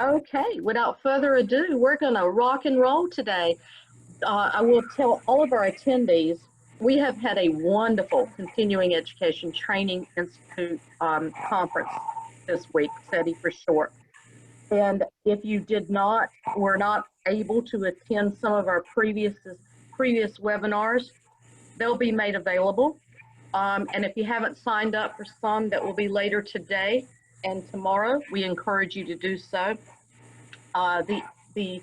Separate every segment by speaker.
Speaker 1: Okay, without further ado, we're going to rock and roll today. I will tell all of our attendees, we have had a wonderful Continuing Education Training Institute conference this week, CETI for short. And if you were not able to attend some of our previous webinars, they'll be made available. And if you haven't signed up for some that will be later today and tomorrow, we encourage you to do so. The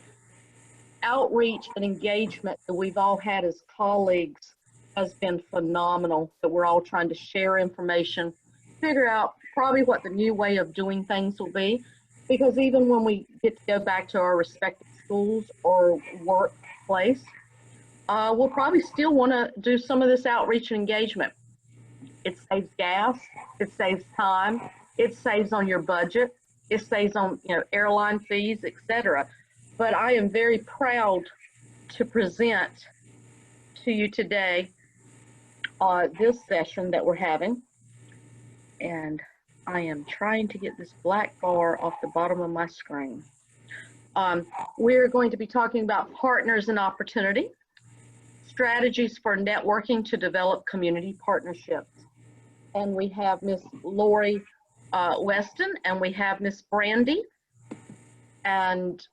Speaker 1: outreach and engagement that we've all had as colleagues has been phenomenal, that we're all trying to share information, figure out probably what the new way of doing things will be, because even when we get to go back to our respective schools or workplace, we'll probably still want to do some of this outreach and engagement. It saves gas, it saves time, it saves on your budget, it saves on airline fees, etc. But I am very proud to present to you today this session that we're having. And I am trying to get this black bar off the bottom of my screen. We're going to be talking about partners and opportunity, strategies for networking to develop community partnerships. And we have Miss Laurie Weston and we have Miss Brandi, and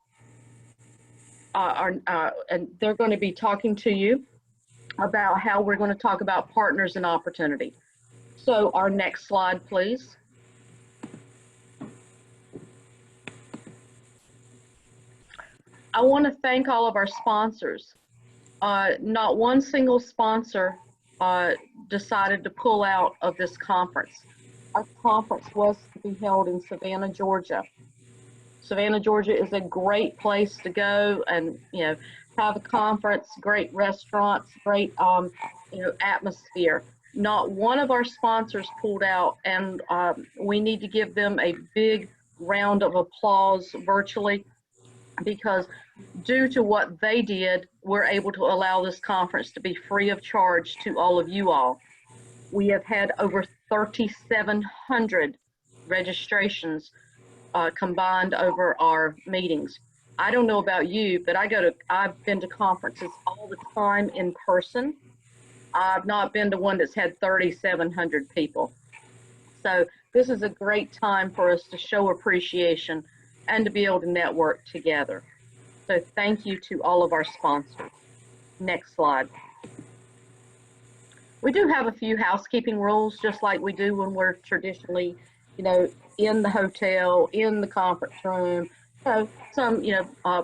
Speaker 1: they're going to be talking to you about how we're going to talk about partners and opportunity. So our next slide, please. I want to thank all of our sponsors. Not one single sponsor decided to pull out of this conference. Our conference was to be held in Savannah, Georgia. Savannah, Georgia is a great place to go and have a conference, great restaurants, great atmosphere. Not one of our sponsors pulled out, and we need to give them a big round of applause virtually, because due to what they did, we're able to allow this conference to be free of charge to all of you all. We have had over 3,700 registrations combined over our meetings. I don't know about you, but I've been to conferences all the time in person. I've not been to one that's had 3,700 people. So this is a great time for us to show appreciation and to be able to network together. So thank you to all of our sponsors. Next slide. We do have a few housekeeping rules, just like we do when we're traditionally, in the hotel, in the conference room. So some,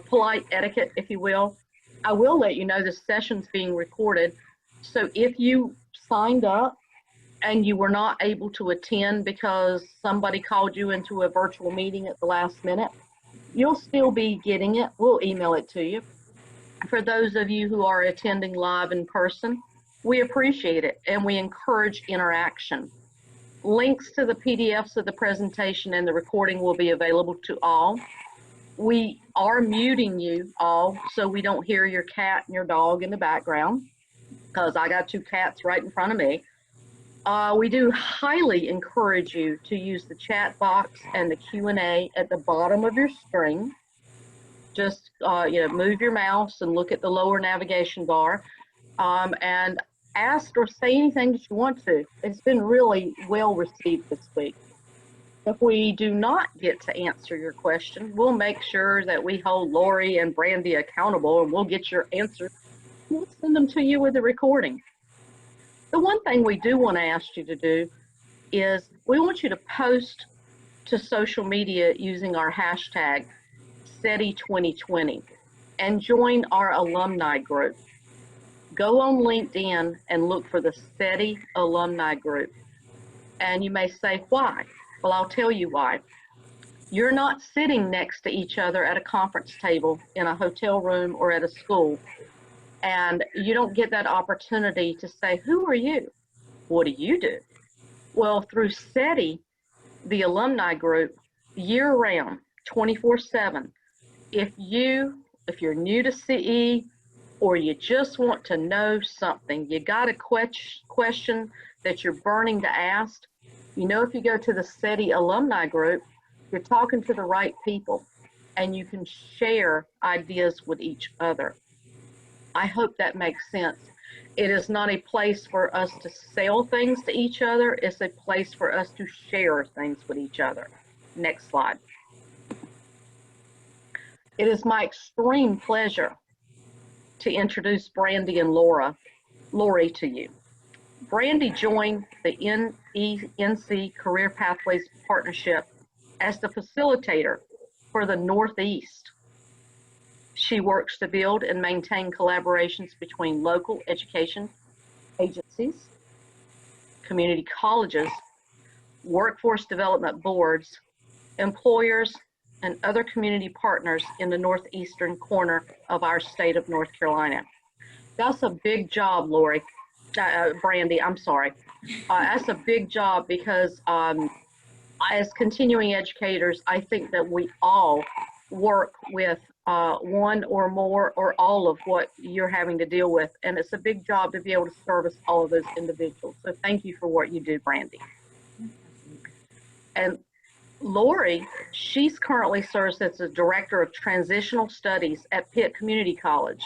Speaker 1: polite etiquette, if you will. I will let you know this session's being recorded. So if you signed up and you were not able to attend because somebody called you into a virtual meeting at the last minute, you'll still be getting it. We'll email it to you. For those of you who are attending live in person, we appreciate it and we encourage interaction. Links to the PDFs of the presentation and the recording will be available to all. We are muting you all so we don't hear your cat and your dog in the background, because I got 2 cats right in front of me. We do highly encourage you to use the chat box and the Q&A at the bottom of your screen. Just move your mouse and look at the lower navigation bar and ask or say anything that you want to. It's been really well received this week. If we do not get to answer your question, we'll make sure that we hold Laurie and Brandi accountable, and we'll get your answers. We'll send them to you with a recording. The one thing we do want to ask you to do is we want you to post to social media using our hashtag CETI 2020 and join our alumni group. Go on LinkedIn and look for the CETI alumni group. And you may say, why? Well, I'll tell you why. You're not sitting next to each other at a conference table in a hotel room or at a school. And you don't get that opportunity to say, who are you? What do you do? Well, through CETI, the alumni group, year-round, 24/7, if you're new to CE or you just want to know something, you got a question that you're burning to ask, if you go to the CETI alumni group, you're talking to the right people. and you can share ideas with each other. I hope that makes sense. It is not a place for us to sell things to each other. It's a place for us to share things with each other. Next slide. It is my extreme pleasure to introduce Brandi and Laurie to you. Brandi joined the NENC Career Pathways Partnership as the facilitator for the Northeast. She works to build and maintain collaborations between local education agencies, community colleges, workforce development boards, employers, and other community partners in the northeastern corner of our state of North Carolina. That's a big job, Brandi, I'm sorry. That's a big job because as continuing educators, I think that we all work with one or more or all of what you're having to deal with. And it's a big job to be able to service all of those individuals. So thank you for what you do, Brandi. And Laurie, she's currently serves as the Director of Transitional Studies at Pitt Community College.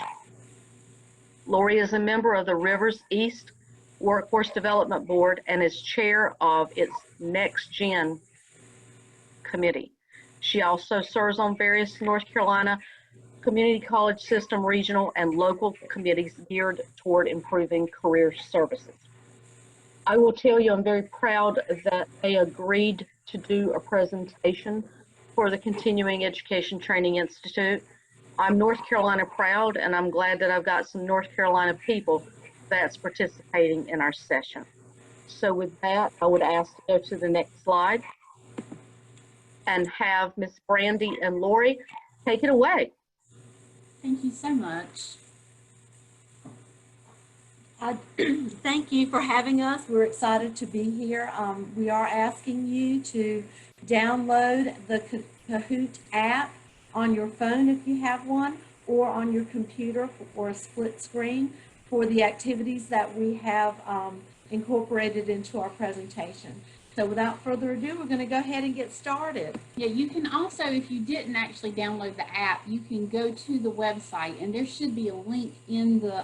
Speaker 1: Laurie is a member of the Rivers East Workforce Development Board and is chair of its Next Gen committee. She also serves on various North Carolina community college system, regional, and local committees geared toward improving career services. I will tell you, I'm very proud that they agreed to do a presentation for the Continuing Education Training Institute. I'm North Carolina proud, and I'm glad that I've got some North Carolina people that's participating in our session. So with that, I would ask to go to the next slide and have Miss Brandi and Laurie take it away.
Speaker 2: Thank you so much. Thank you for having us. We're excited to be here. We are asking you to download the Kahoot app on your phone if you have one, or on your computer or a split screen for the activities that we have incorporated into our presentation. So without further ado, we're going to go ahead and get started.
Speaker 3: Yeah, you can also, if you didn't actually download the app, you can go to the website, and there should be a link in the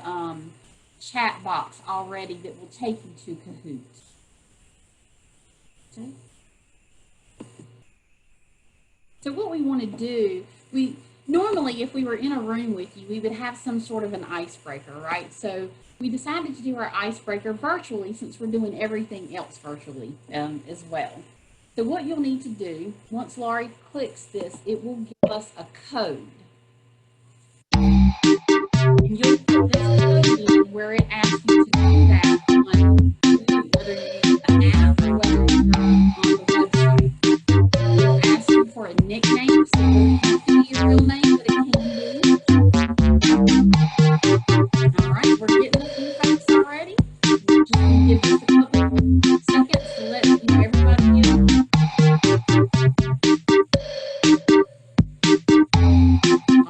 Speaker 3: chat box already that will take you to Kahoot. Okay. So what we want to do, normally if we were in a room with you, we would have some sort of an icebreaker, right? So we decided to do our icebreaker virtually since we're doing everything else virtually as well. So what you'll need to do, once Laurie clicks this, it will give us a code. And you'll put this code in where it asks you to do that on whether you use the app or whether you're on the website. It'll ask you for a nickname, so it doesn't have to be your real name, but it can be. All right, we're getting a few folks already. We're just going to give this a couple seconds to let everybody in.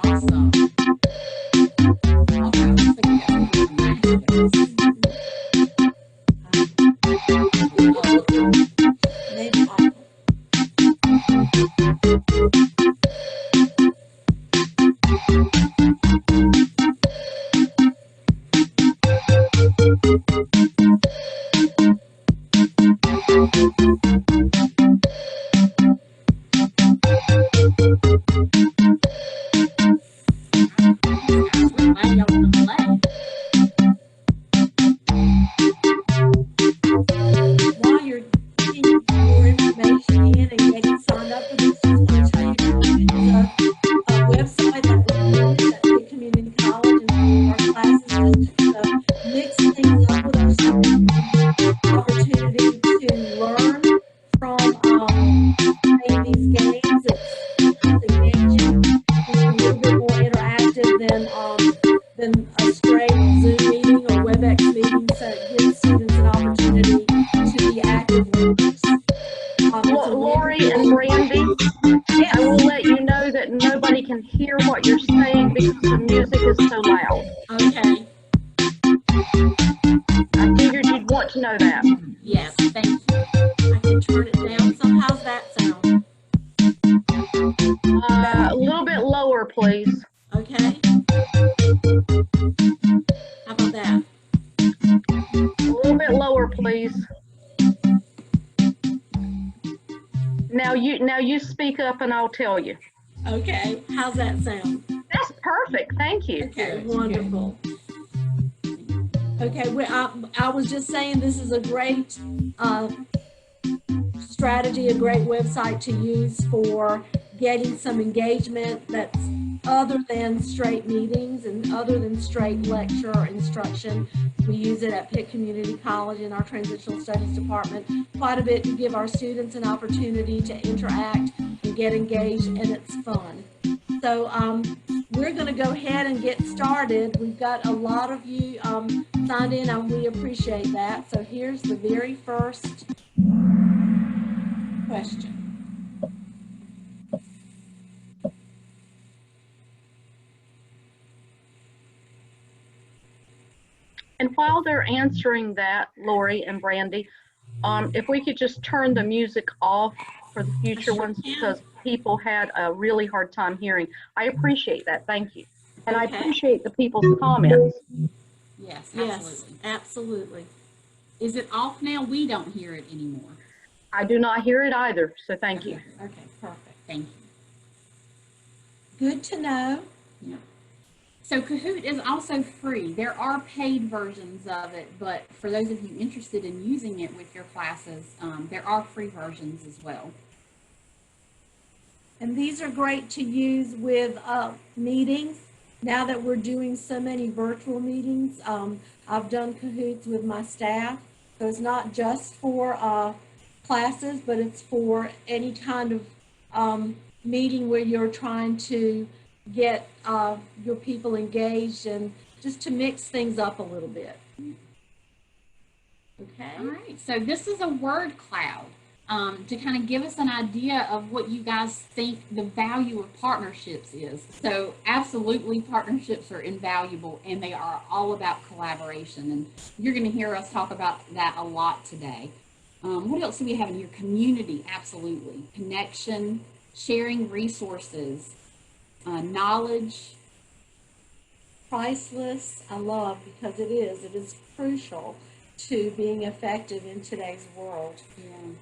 Speaker 3: Awesome. All right, looks like we got some matches.
Speaker 2: Maybe while you're getting more information in and getting signed up for this, just want to tell you that a website that we use at the community college and our classes just to mix things up with our students, opportunity to learn from playing these games. It's engaging, it's a little bit more interactive than a straight Zoom meeting or WebEx meeting, so it gives students an opportunity to be active learners.
Speaker 1: Laurie and Brandi,
Speaker 2: Yes.
Speaker 1: I will let you know that nobody can hear what you're saying because the music is so loud.
Speaker 2: Okay.
Speaker 1: I figured you'd want to know that.
Speaker 2: Yes, thank you. I can turn it down. So how's that sound?
Speaker 1: A little bit right, now you speak up and I'll tell you.
Speaker 2: Okay, how's that sound?
Speaker 1: That's perfect. Thank you.
Speaker 2: Okay,
Speaker 3: Good,
Speaker 2: wonderful. Okay, I was just saying this is a great strategy, a great website to use for getting some engagement that's other than straight meetings and other than straight lecture or instruction. We use it at Pitt Community College in our Transitional Studies department quite a bit to give our students an opportunity to interact and get engaged, and it's fun. So we're going to go ahead and get started. We've got a lot of you signed in, and we appreciate that. So here's the very first question.
Speaker 1: And while they're answering that, Laurie and Brandi, if we could just turn the music off for the future ones, because people had a really hard time hearing. I appreciate that. Thank you. And I appreciate the people's comments.
Speaker 3: Yes,
Speaker 2: Yes,
Speaker 3: absolutely.
Speaker 2: absolutely.
Speaker 3: Is it off now? We don't hear it anymore.
Speaker 1: I do not hear it either, so thank you.
Speaker 3: Okay, perfect. Thank you.
Speaker 2: Good to know.
Speaker 3: Yeah. So Kahoot is also free. There are paid versions of it, but for those of you interested in using it with your classes, there are free versions as well.
Speaker 2: And these are great to use with meetings. Now that we're doing so many virtual meetings, I've done Kahoots with my staff. So it's not just for classes, but it's for any kind of meeting where you're trying to get your people engaged and just to mix things up a little bit. Okay.
Speaker 3: All right. So this is a word cloud to kind of give us an idea of what you guys think the value of partnerships is. So absolutely, partnerships are invaluable, and they are all about collaboration. And you're going to hear us talk about that a lot today. What else do we have in here? Community, absolutely. Connection, sharing resources, knowledge.
Speaker 2: Priceless, I love, because it is crucial to being effective in today's world.
Speaker 3: Yeah.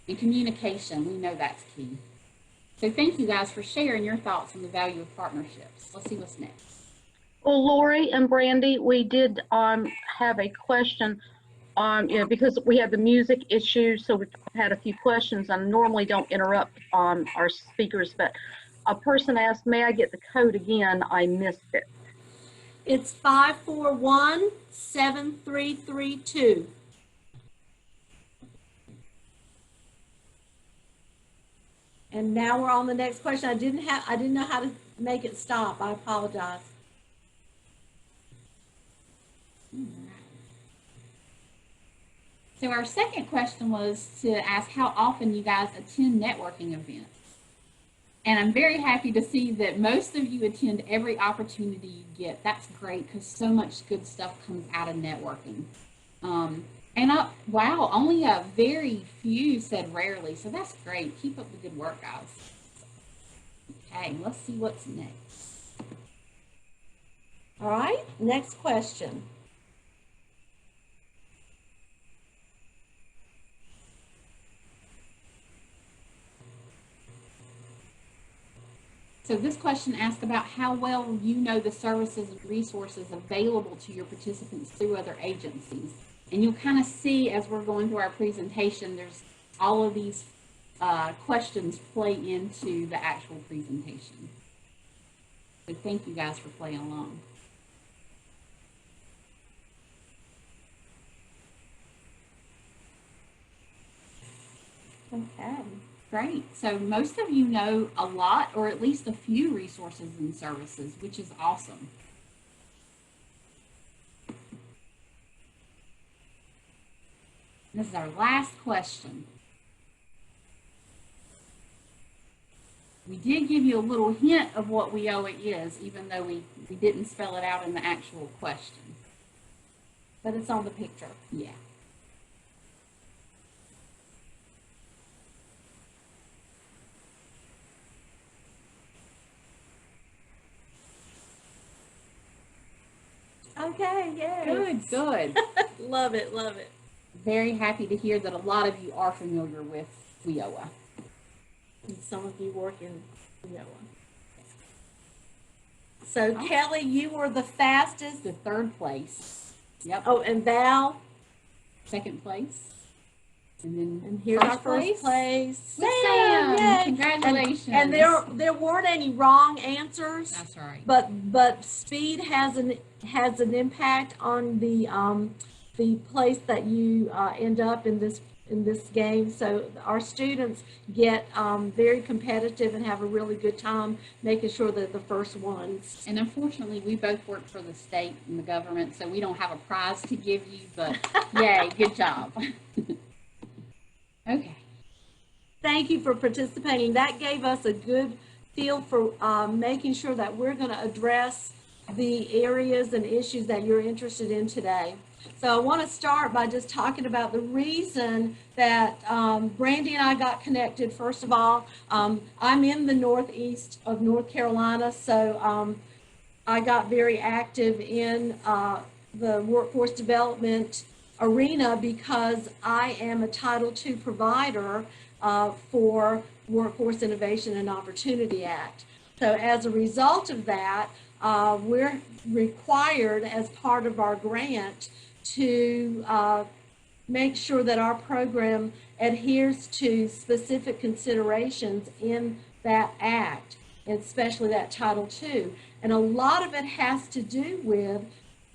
Speaker 3: And communication, we know that's key. So thank you guys for sharing your thoughts on the value of partnerships. Let's see what's next.
Speaker 1: Well, Laurie and Brandi, we did have a question because we had the music issue, so we've had a few questions. I normally don't interrupt our speakers, but a person asked, may I get the code again? I missed it.
Speaker 2: It's 541-7332. And now we're on the next question. I didn't know how to make it stop. I apologize.
Speaker 3: So our second question was to ask how often you guys attend networking events. And I'm very happy to see that most of you attend every opportunity you get. That's great because so much good stuff comes out of networking. Wow, only a very few said rarely, so that's great. Keep up the good work, guys. Okay, let's see what's next.
Speaker 2: All right, next question.
Speaker 3: So this question asks about how well you know the services and resources available to your participants through other agencies. And you'll kind of see as we're going through our presentation, there's all of these questions play into the actual presentation. So thank you guys for playing along.
Speaker 2: Okay.
Speaker 3: Great. So most of you know a lot or at least a few resources and services, which is awesome. This is our last question. We did give you a little hint of what WIOA is, even though we didn't spell it out in the actual question.
Speaker 2: But it's on the picture.
Speaker 3: Yeah.
Speaker 2: Okay, yes.
Speaker 3: Good, good.
Speaker 2: Love it, love it.
Speaker 3: Very happy to hear that a lot of you are familiar with WIOA.
Speaker 2: some of you work in WIOA. So Kelly, you were the fastest.
Speaker 3: The third place. Yep.
Speaker 2: Oh, and Val.
Speaker 3: Second place. And then
Speaker 2: And here's our first place.
Speaker 3: With Sam.
Speaker 2: Yay.
Speaker 3: Congratulations.
Speaker 2: And there weren't any wrong answers.
Speaker 3: That's right.
Speaker 2: But speed has an impact on the place that you end up in this game. So our students get very competitive and have a really good time making sure that the first ones.
Speaker 3: And unfortunately, we both work for the state and the government, so we don't have a prize to give you, but yay, good job. Okay.
Speaker 2: Thank you for participating. That gave us a good feel for making sure that we're going to address the areas and issues that you're interested in today. So I want to start by just talking about the reason that Brandi and I got connected. First of all, I'm in the northeast of North Carolina, so I got very active in the workforce development arena because I am a Title II provider for Workforce Innovation and Opportunity Act. So as a result of that, we're required as part of our grant to make sure that our program adheres to specific considerations in that act, especially that Title II. And a lot of it has to do with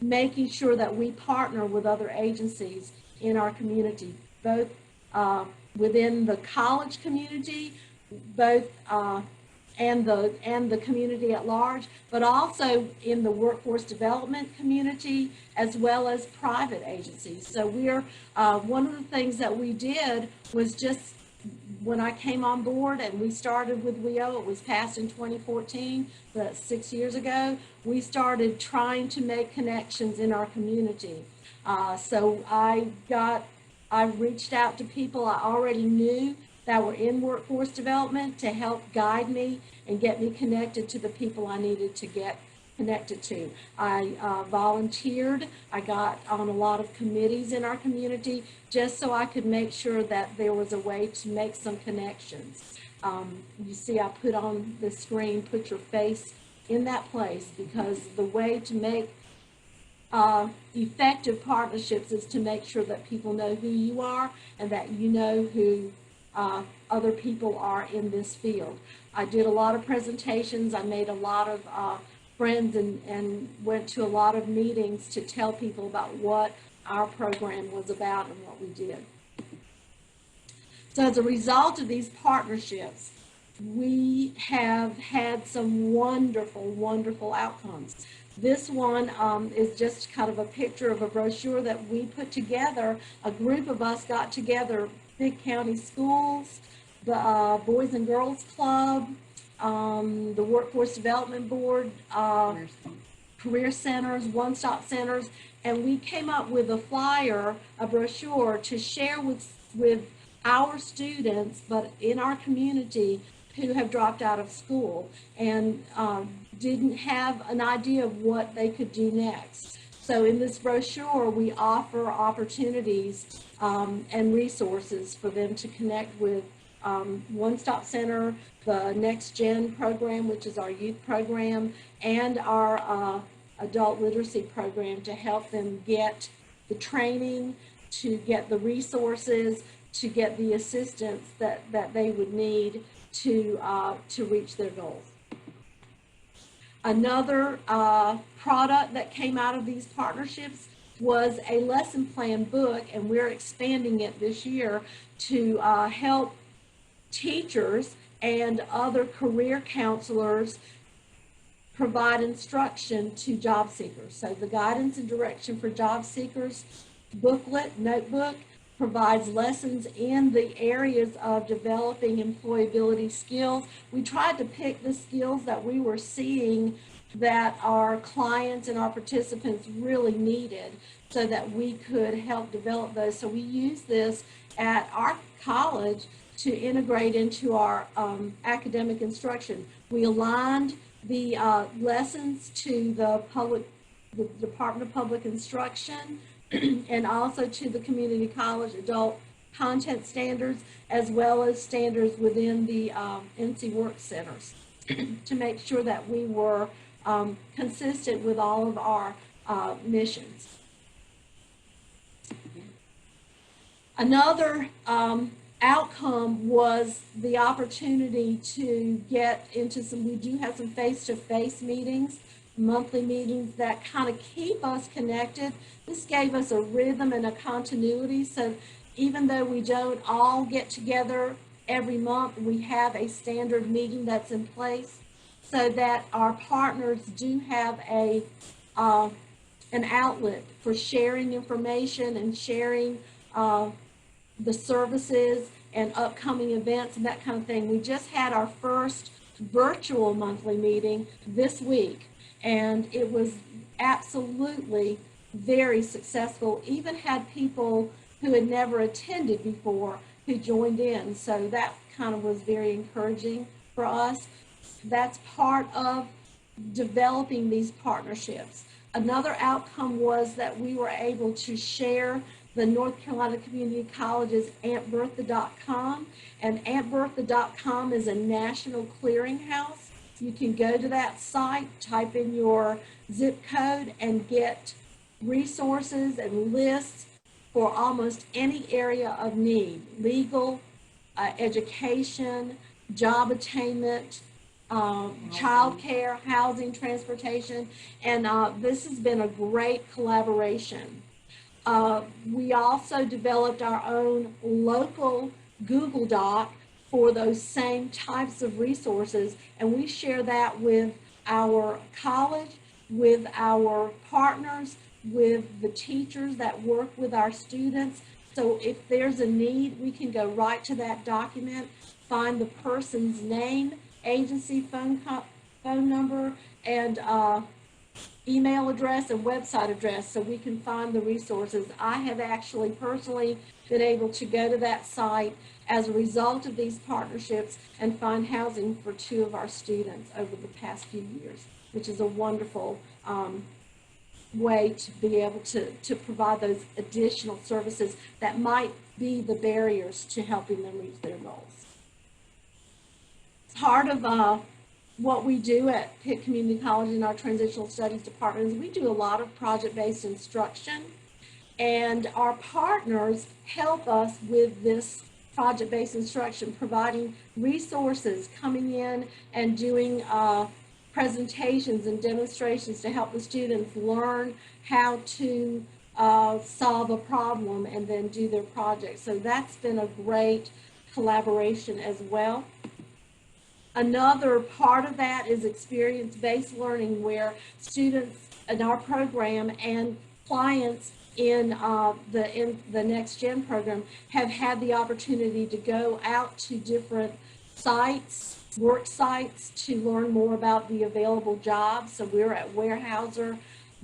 Speaker 2: making sure that we partner with other agencies in our community, both within the college community, both and the community at large, but also in the workforce development community as well as private agencies. So we're one of the things that we did was just when I came on board and we started with WIOA, it was passed in 2014, but 6 years ago, we started trying to make connections in our community. So I reached out to people I already knew that were in workforce development to help guide me and get me connected to the people I needed to get connected to. I volunteered. I got on a lot of committees in our community just so I could make sure that there was a way to make some connections. You see I put on the screen, put your face in that place, because the way to make effective partnerships is to make sure that people know who you are and that you know who other people are in this field. I did a lot of presentations. I made a lot of friends and went to a lot of meetings to tell people about what our program was about and what we did. So as a result of these partnerships, we have had some wonderful, wonderful outcomes. This one is just kind of a picture of a brochure that we put together. A group of us got together, big county schools, the Boys and Girls Club, the Workforce Development Board, career centers, one-stop centers, and we came up with a flyer, a brochure to share with our students, but in our community, who have dropped out of school and didn't have an idea of what they could do next. So in this brochure, we offer opportunities and resources for them to connect with One Stop Center, the Next Gen program, which is our youth program, and our adult literacy program to help them get the training, to get the resources, to get the assistance that they would need to reach their goals. Another product that came out of these partnerships was a lesson plan book, and we're expanding it this year to help teachers and other career counselors provide instruction to job seekers. So the Guidance and Direction for Job Seekers booklet, notebook, provides lessons in the areas of developing employability skills. We tried to pick the skills that we were seeing that our clients and our participants really needed so that we could help develop those. So we use this at our college to integrate into our academic instruction. We aligned the lessons to the Department of Public Instruction and also to the community college adult content standards, as well as standards within the NC Work Centers to make sure that we were consistent with all of our missions. Another outcome was the opportunity to get into we do have some face-to-face meetings, monthly meetings that kind of keep us connected. This gave us a rhythm and a continuity, so even though we don't all get together every month, we have a standard meeting that's in place so that our partners do have an outlet for sharing information and sharing the services and upcoming events and that kind of thing. We just had our first virtual monthly meeting this week, and it was absolutely very successful. Even had people who had never attended before who joined in, so that kind of was very encouraging for us. That's part of developing these partnerships. Another outcome was that we were able to share the North Carolina Community College's AuntBertha.com, and AuntBertha.com is a national clearinghouse. You can go to that site, type in your zip code, and get resources and lists for almost any area of need: legal, education, job attainment, child care, housing, transportation, and this has been a great collaboration. We also developed our own local Google Doc for those same types of resources, and we share that with our college, with our partners, with the teachers that work with our students. So if there's a need, we can go right to that document, find the person's name, agency, phone number, and email address and website address, so we can find the resources. I have actually personally been able to go to that site as a result of these partnerships and find housing for 2 of our students over the past few years, which is a wonderful way to be able to provide those additional services that might be the barriers to helping them reach their goals. Part of what we do at Pitt Community College in our Transitional Studies department is we do a lot of project-based instruction, and our partners help us with this project-based instruction, providing resources, coming in and doing presentations and demonstrations to help the students learn how to solve a problem and then do their project. So that's been a great collaboration as well. Another part of that is experience-based learning, where students in our program and clients in the Next Gen program have had the opportunity to go out to different sites, work sites, to learn more about the available jobs. So we're at Weyerhaeuser.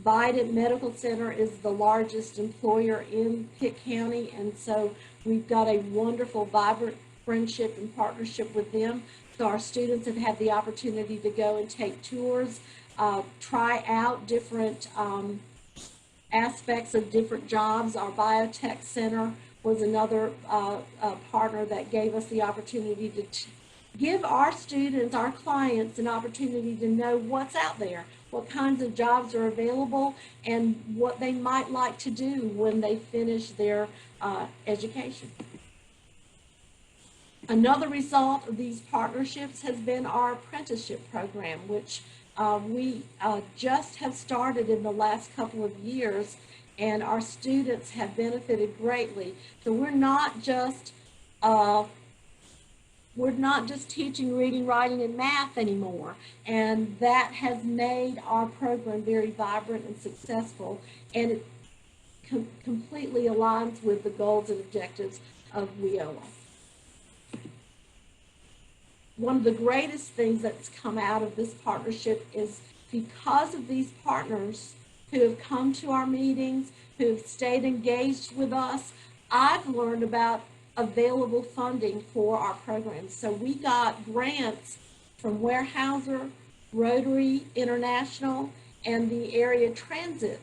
Speaker 2: Vidant Medical Center is the largest employer in Pitt County, and so we've got a wonderful, vibrant friendship and partnership with them. So our students have had the opportunity to go and take tours, try out different aspects of different jobs. Our biotech center was another partner that gave us the opportunity to give our students, our clients, an opportunity to know what's out there, what kinds of jobs are available, and what they might like to do when they finish their education. Another result of these partnerships has been our apprenticeship program, which we just have started in the last couple of years, and our students have benefited greatly. So we're not just teaching reading, writing, and math anymore, and that has made our program very vibrant and successful, and it completely aligns with the goals and objectives of WIOA. One of the greatest things that's come out of this partnership is because of these partners who have come to our meetings, who have stayed engaged with us, I've learned about available funding for our programs. So we got grants from Weyerhaeuser, Rotary International, and the area transit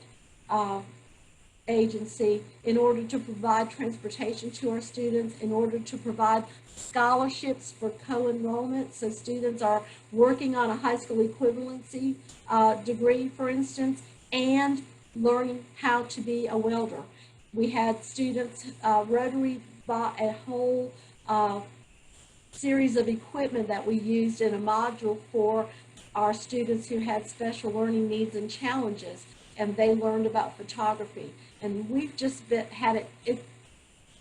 Speaker 2: agency in order to provide transportation to our students, in order to provide scholarships for co-enrollment. So students are working on a high school equivalency degree, for instance, and learning how to be a welder. We had students, Rotary bought a whole series of equipment that we used in a module for our students who had special learning needs and challenges, and they learned about photography. And we've just had it,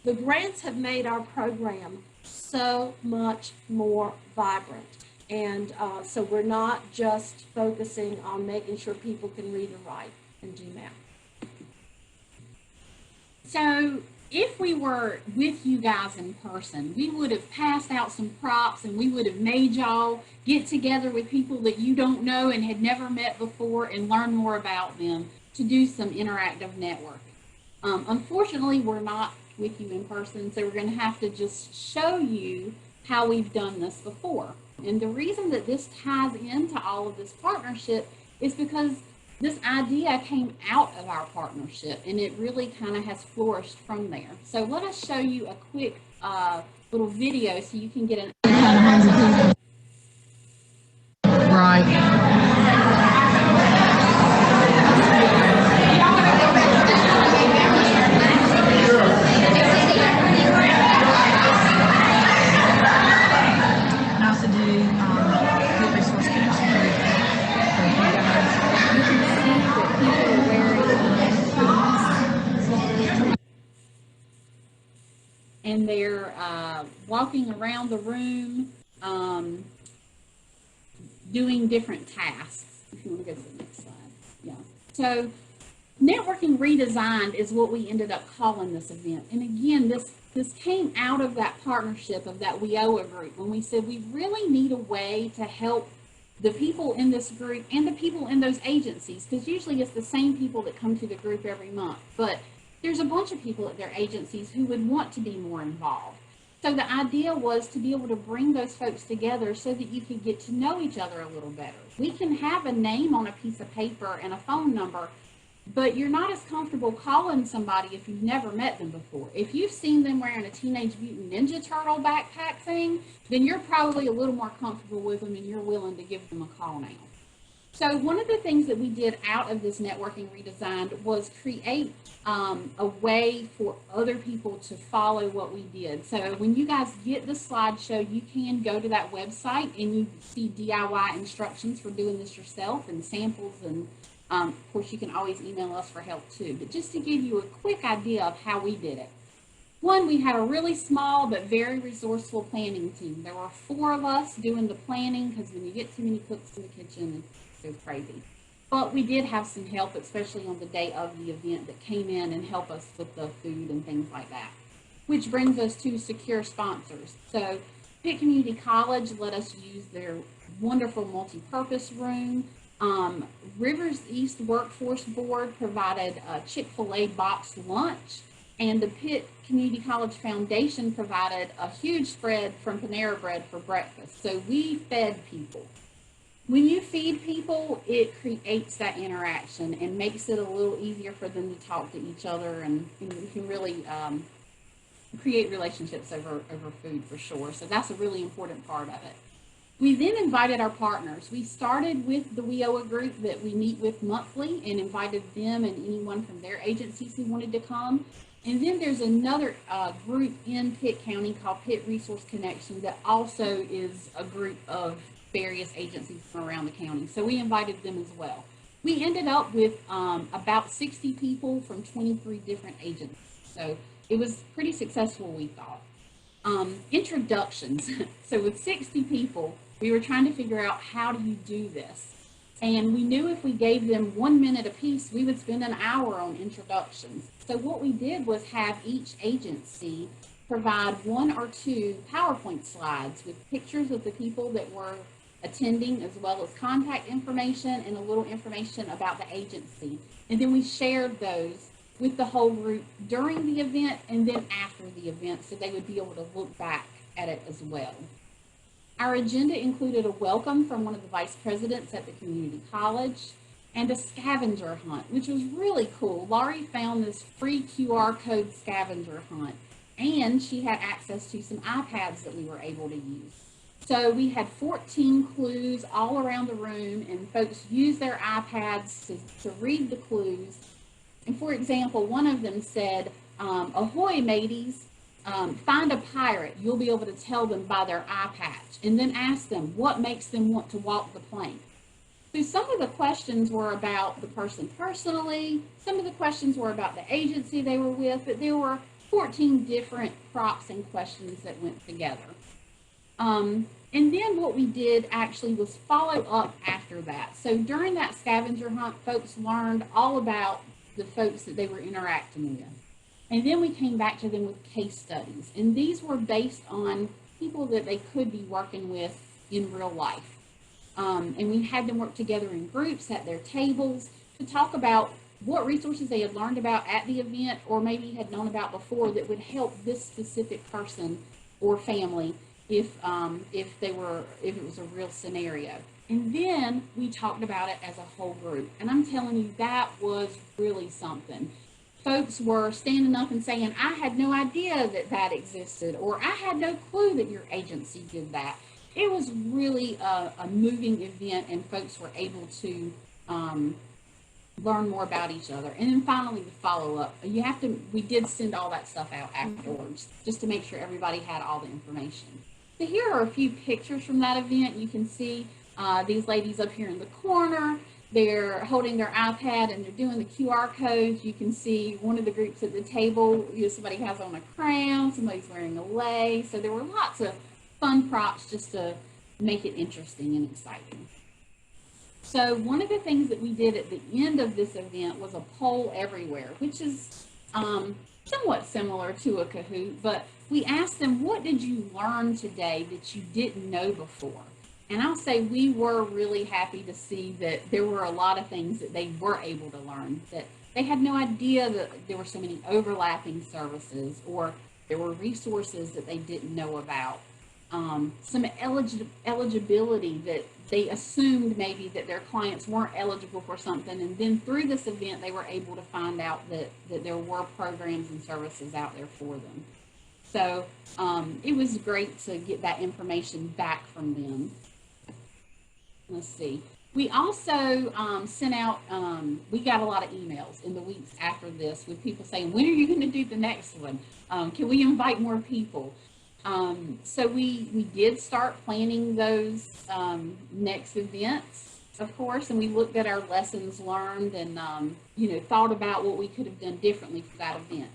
Speaker 2: the grants have made our program so much more vibrant. And so we're not just focusing on making sure people can read and write and do math.
Speaker 3: So if we were with you guys in person, we would have passed out some props and we would have made y'all get together with people that you don't know and had never met before and learn more about them to do some interactive networking. Unfortunately, we're not with you in person, so we're going to have to just show you how we've done this before. And the reason that this ties into all of this partnership is because this idea came out of our partnership, and it really kind of has flourished from there. So let us show you a quick little video so you can get an
Speaker 4: right.
Speaker 3: and they're walking around the room doing different tasks. If you want to go to the next slide. Yeah. So networking redesigned is what we ended up calling this event. And again, this came out of that partnership of that WIOA group when we said we really need a way to help the people in this group and the people in those agencies, because usually it's the same people that come to the group every month. But there's a bunch of people at their agencies who would want to be more involved. So the idea was to be able to bring those folks together so that you could get to know each other a little better. We can have a name on a piece of paper and a phone number, but you're not as comfortable calling somebody if you've never met them before. If you've seen them wearing a Teenage Mutant Ninja Turtle backpack thing, then you're probably a little more comfortable with them and you're willing to give them a call now. So one of the things that we did out of this networking redesign was create a way for other people to follow what we did. So when you guys get the slideshow, you can go to that website and you see DIY instructions for doing this yourself and samples, and of course you can always email us for help too. But just to give you a quick idea of how we did it. One, we had a really small but very resourceful planning team. There were 4 of us doing the planning, because when you get too many cooks in the kitchen, it goes crazy. But we did have some help, especially on the day of the event, that came in and helped us with the food and things like that. Which brings us to secure sponsors. So Pitt Community College let us use their wonderful multi-purpose room. Rivers East Workforce Board provided a Chick-fil-A boxed lunch, and the Pitt Community College Foundation provided a huge spread from Panera Bread for breakfast. So we fed people. When you feed people, it creates that interaction and makes it a little easier for them to talk to each other, and you can really create relationships over food for sure. So that's a really important part of it. We then invited our partners. We started with the WIOA group that we meet with monthly and invited them and anyone from their agencies who wanted to come. And then there's another group in Pitt County called Pitt Resource Connection that also is a group of various agencies from around the county. So we invited them as well. We ended up with about 60 people from 23 different agencies. So it was pretty successful, we thought. Introductions. So with 60 people, we were trying to figure out, how do you do this? And we knew if we gave them 1 minute apiece, we would spend an hour on introductions. So what we did was have each agency provide 1 or 2 PowerPoint slides with pictures of the people that were attending, as well as contact information and a little information about the agency. And then we shared those with the whole group during the event and then after the event, so they would be able to look back at it as well. Our agenda included a welcome from one of the vice presidents at the community college, and a scavenger hunt, which was really cool. Laurie found this free QR code scavenger hunt, and she had access to some iPads that we were able to use. So we had 14 clues all around the room, and folks used their iPads to read the clues. And for example, one of them said, ahoy mateys, find a pirate. You'll be able to tell them by their eye patch, and then ask them what makes them want to walk the plank. So some of the questions were about the person personally, some of the questions were about the agency they were with, but there were 14 different prompts and questions that went together. And then what we did actually was follow up after that. So during that scavenger hunt, folks learned all about the folks that they were interacting with. And then we came back to them with case studies. And these were based on people that they could be working with in real life. And we had them work together in groups at their tables to talk about what resources they had learned about at the event or maybe had known about before that would help this specific person or family if it was a real scenario. And then we talked about it as a whole group. And I'm telling you, that was really something. Folks were standing up and saying, I had no idea that that existed, or I had no clue that your agency did that. It was really a moving event, and folks were able to learn more about each other. And then finally, the follow-up. We did send all that stuff out afterwards, just to make sure everybody had all the information. So here are a few pictures from that event. You can see these ladies up here in the corner. They're holding their iPad and they're doing the QR codes. You can see one of the groups at the table, somebody has on a crown, somebody's wearing a lei. So there were lots of fun props just to make it interesting and exciting. So one of the things that we did at the end of this event was a poll everywhere, which is somewhat similar to a Kahoot, but we asked them, what did you learn today that you didn't know before? And I'll say we were really happy to see that there were a lot of things that they were able to learn, that they had no idea that there were so many overlapping services, or there were resources that they didn't know about. Some eligibility that they assumed maybe that their clients weren't eligible for something, and then through this event they were able to find out that there were programs and services out there for them. So it was great to get that information back from them. Let's see. We also sent out, we got a lot of emails in the weeks after this with people saying, when are you going to do the next one? Can we invite more people? So we did start planning those next events, of course, and we looked at our lessons learned and, thought about what we could have done differently for that event.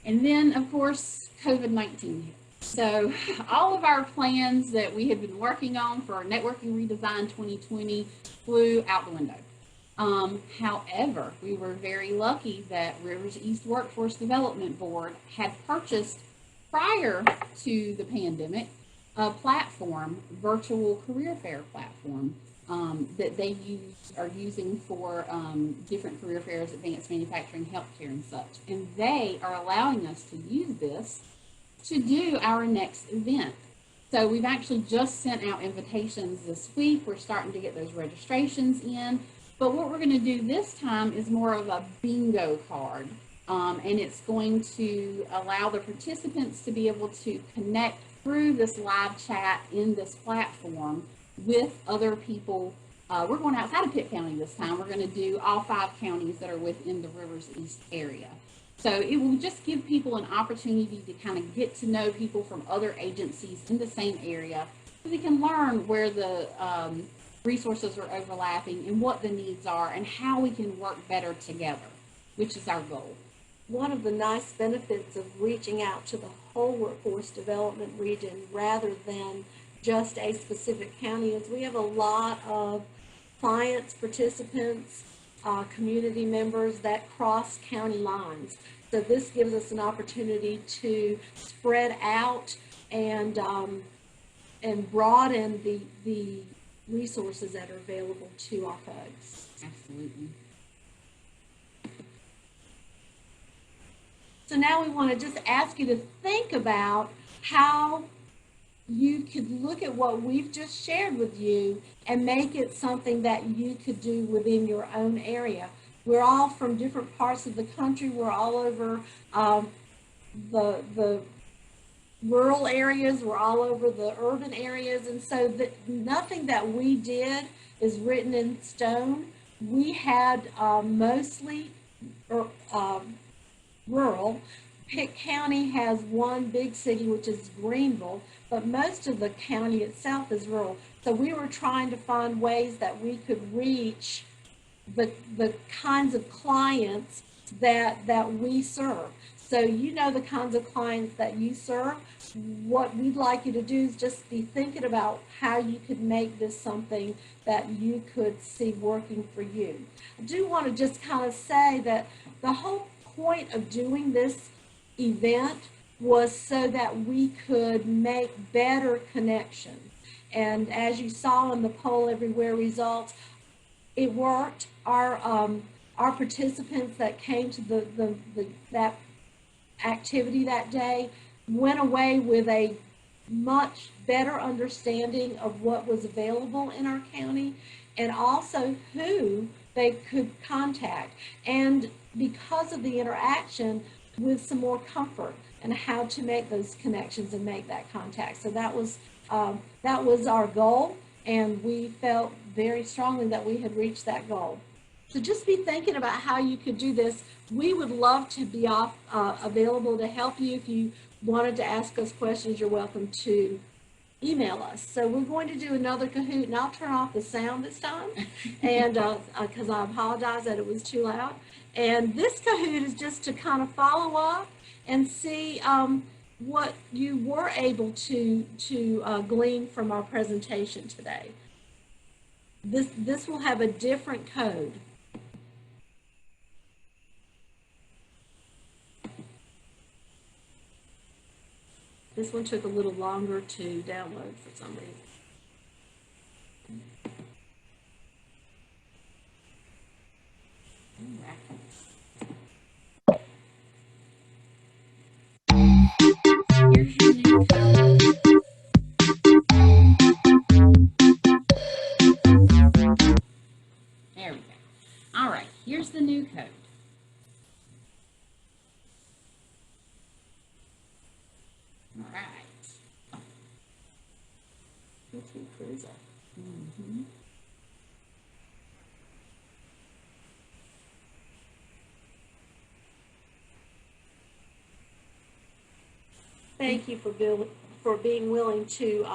Speaker 3: And then, of course, COVID-19 hit. So all of our plans that we had been working on for Networking Redesign 2020 flew out the window. However, we were very lucky that Rivers East Workforce Development Board had purchased, prior to the pandemic, a platform, virtual career fair platform, that they are using for different career fairs, advanced manufacturing, healthcare, and such. And they are allowing us to use this to do our next event. So we've actually just sent out invitations this week. We're starting to get those registrations in. But what we're going to do this time is more of a bingo card. And it's going to allow the participants to be able to connect through this live chat in this platform with other people. We're going outside of Pitt County this time. We're going to do all 5 counties that are within the Rivers East area. So it will just give people an opportunity to kind of get to know people from other agencies in the same area, so they can learn where the resources are overlapping and what the needs are and how we can work better together, which is our goal.
Speaker 2: One of the nice benefits of reaching out to the whole workforce development region rather than just a specific county is we have a lot of clients, participants, community members that cross county lines. So this gives us an opportunity to spread out and broaden the resources that are available to our folks.
Speaker 3: Absolutely.
Speaker 2: So now we want to just ask you to think about how you could look at what we've just shared with you and make it something that you could do within your own area. We're all from different parts of the country. We're all over the rural areas. We're all over the urban areas. And so nothing that we did is written in stone. We had mostly rural. Pitt County has one big city, which is Greenville, but most of the county itself is rural. So we were trying to find ways that we could reach the kinds of clients that we serve. So you know the kinds of clients that you serve. What we'd like you to do is just be thinking about how you could make this something that you could see working for you. I do want to just kind of say that the whole point of doing this event was so that we could make better connections. And as you saw in the poll everywhere results, it worked. Our participants that came to that activity that day went away with a much better understanding of what was available in our county and also who they could contact. And because of the interaction, with some more comfort and how to make those connections and make that contact. So that was our goal, and we felt very strongly that we had reached that goal. So just be thinking about how you could do this. We would love to be available to help you. If you wanted to ask us questions, you're welcome to email us. So we're going to do another Kahoot, and I'll turn off the sound this time, and because I apologize that it was too loud. And this Kahoot is just to kind of follow up and see what you were able to glean from our presentation today. This will have a different code. This one took a little longer to download for some reason.
Speaker 3: Here's your new code. There we go. All right, here's the new code. All right. Mm-hmm.
Speaker 2: Thank you for being willing to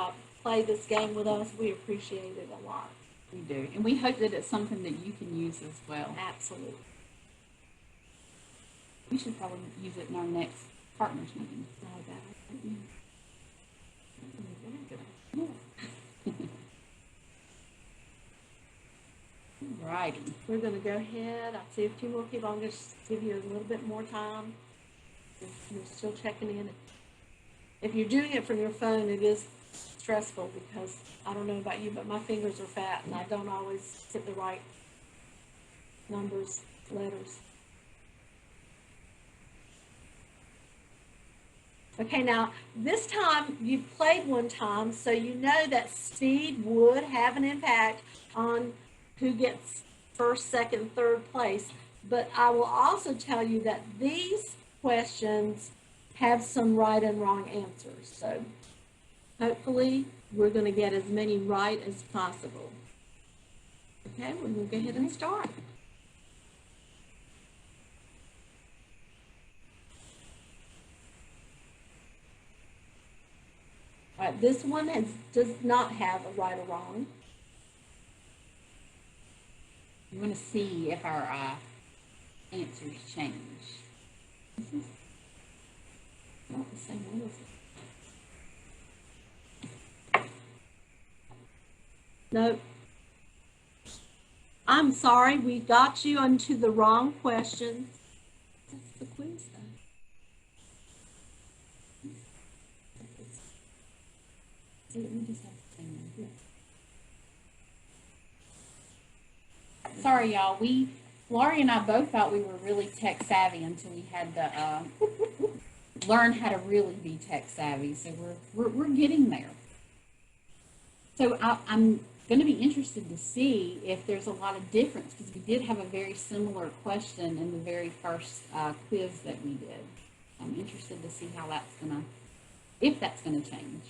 Speaker 2: play this game with us. We appreciate it a lot.
Speaker 3: We do, and we hope that it's something that you can use as well.
Speaker 2: Absolutely.
Speaker 3: We should probably use it in our next partners meeting. Righty.
Speaker 2: We're going to go ahead. I see a few more people. I'm going to give you a little bit more time. If you're still checking in. If you're doing it from your phone, it is stressful because I don't know about you, but my fingers are fat and I don't always hit the right numbers, letters. Okay, now this time you've played one time, so you know that speed would have an impact on who gets first, second, third place. But I will also tell you that these questions have some right and wrong answers. So hopefully we're going to get as many right as possible. Okay, we're going to go ahead and start. All right, this one does not have a right or wrong.
Speaker 3: You want to see if our answers change.
Speaker 2: This is not the same one, is it? No. I'm sorry, we got you onto the wrong question. That's the quiz, though.
Speaker 3: We just have the same one here. Sorry, y'all. Laurie and I both thought we were really tech savvy until we had to learn how to really be tech savvy. So we're getting there. So I'm going to be interested to see if there's a lot of difference, because we did have a very similar question in the very first quiz that we did. I'm interested to see how that's going to, if that's going to change.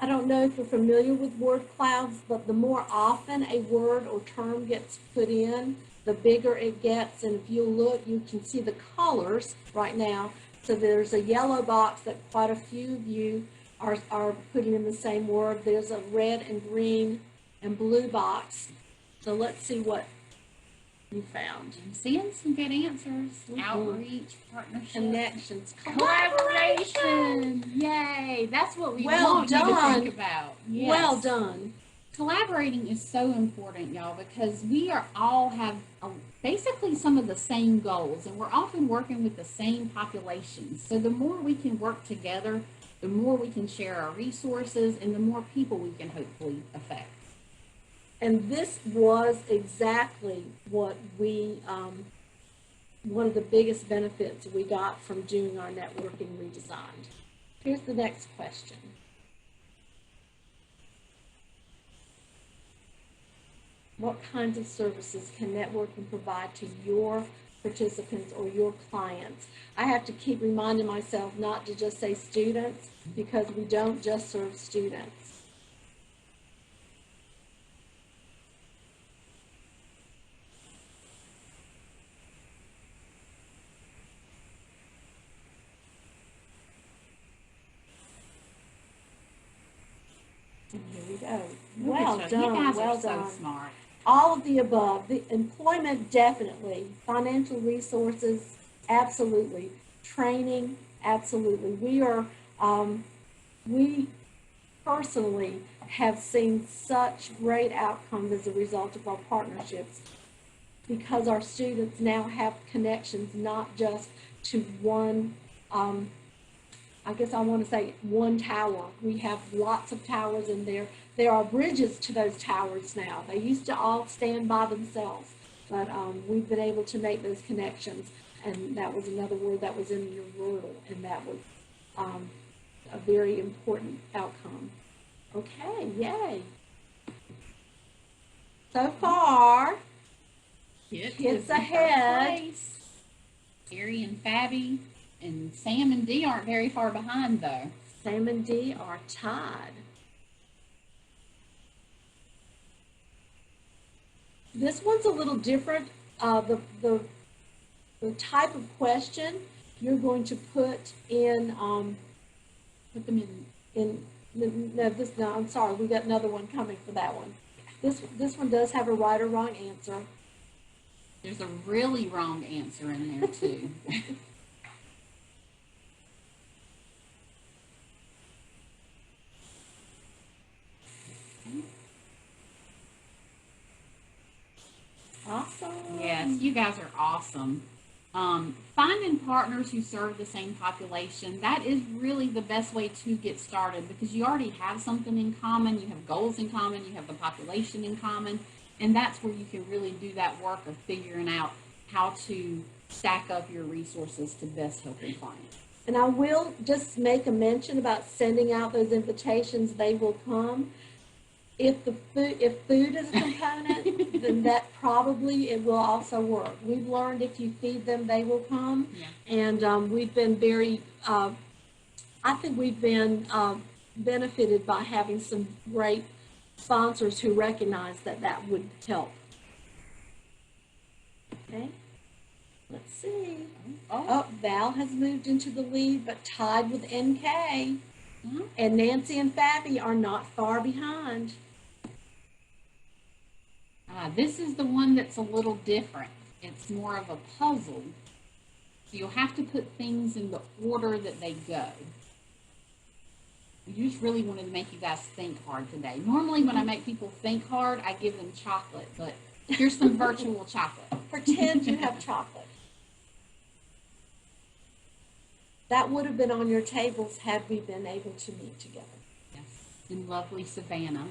Speaker 2: I don't know if you're familiar with word clouds, but the more often a word or term gets put in, the bigger it gets. And if you look, you can see the colors right now. So there's a yellow box that quite a few of you are putting in the same word. There's a red and green and blue box. So let's see what you found.
Speaker 3: I'm seeing some good answers. Outreach, partnership,
Speaker 2: Connections,
Speaker 3: collaboration. Yay! That's what we
Speaker 2: Well
Speaker 3: want you to
Speaker 2: done.
Speaker 3: think about. Yes.
Speaker 2: Well done.
Speaker 3: Collaborating is so important, y'all, because we are all have basically some of the same goals, and we're often working with the same populations. So the more we can work together, the more we can share our resources, and the more people we can hopefully affect.
Speaker 2: And this was exactly what we, one of the biggest benefits we got from doing our networking redesigned. Here's the next question. What kinds of services can networking provide to your participants or your clients? I have to keep reminding myself not to just say students, because we don't just serve students. And here we go. Well done.
Speaker 3: You guys
Speaker 2: well
Speaker 3: are
Speaker 2: done.
Speaker 3: so smart.
Speaker 2: All of the above. The employment, definitely. Financial resources, absolutely. Training, absolutely. We personally have seen such great outcomes as a result of our partnerships, because our students now have connections not just to one, I guess I want to say one tower. We have lots of towers in there. There are bridges to those towers now. They used to all stand by themselves, but we've been able to make those connections. And that was another word that was in your wordle, and that was a very important outcome. Okay, yay. So far, Kids ahead.
Speaker 3: Gary and Fabi and Sam and Dee aren't very far behind, though.
Speaker 2: Sam and Dee are tied. This one's a little different. The type of question you're going to put in.
Speaker 3: Put them in.
Speaker 2: No, I'm sorry. We got another one coming for that one. This one does have a right or wrong answer.
Speaker 3: There's a really wrong answer in there, too.
Speaker 2: Awesome.
Speaker 3: Yes, you guys are awesome. Finding partners who serve the same population, that is really the best way to get started, because you already have something in common, you have goals in common, you have the population in common, and that's where you can really do that work of figuring out how to stack up your resources to best help your client.
Speaker 2: And I will just make a mention about sending out those invitations. They will come. If food is a component, then that probably it will also work. We've learned if you feed them, they will come.
Speaker 3: Yeah.
Speaker 2: And we've been very, I think we've been benefited by having some great sponsors who recognize that that would help. Okay, let's see. Oh, Val has moved into the lead, but tied with NK.
Speaker 3: Mm-hmm.
Speaker 2: And Nancy and Fabi are not far behind.
Speaker 3: This is the one that's a little different. It's more of a puzzle. So you'll have to put things in the order that they go. I just really wanted to make you guys think hard today. Normally when I make people think hard, I give them chocolate, but here's some virtual chocolate.
Speaker 2: Pretend you have chocolate. That would have been on your tables had we been able to meet together.
Speaker 3: Yes, in lovely Savannah.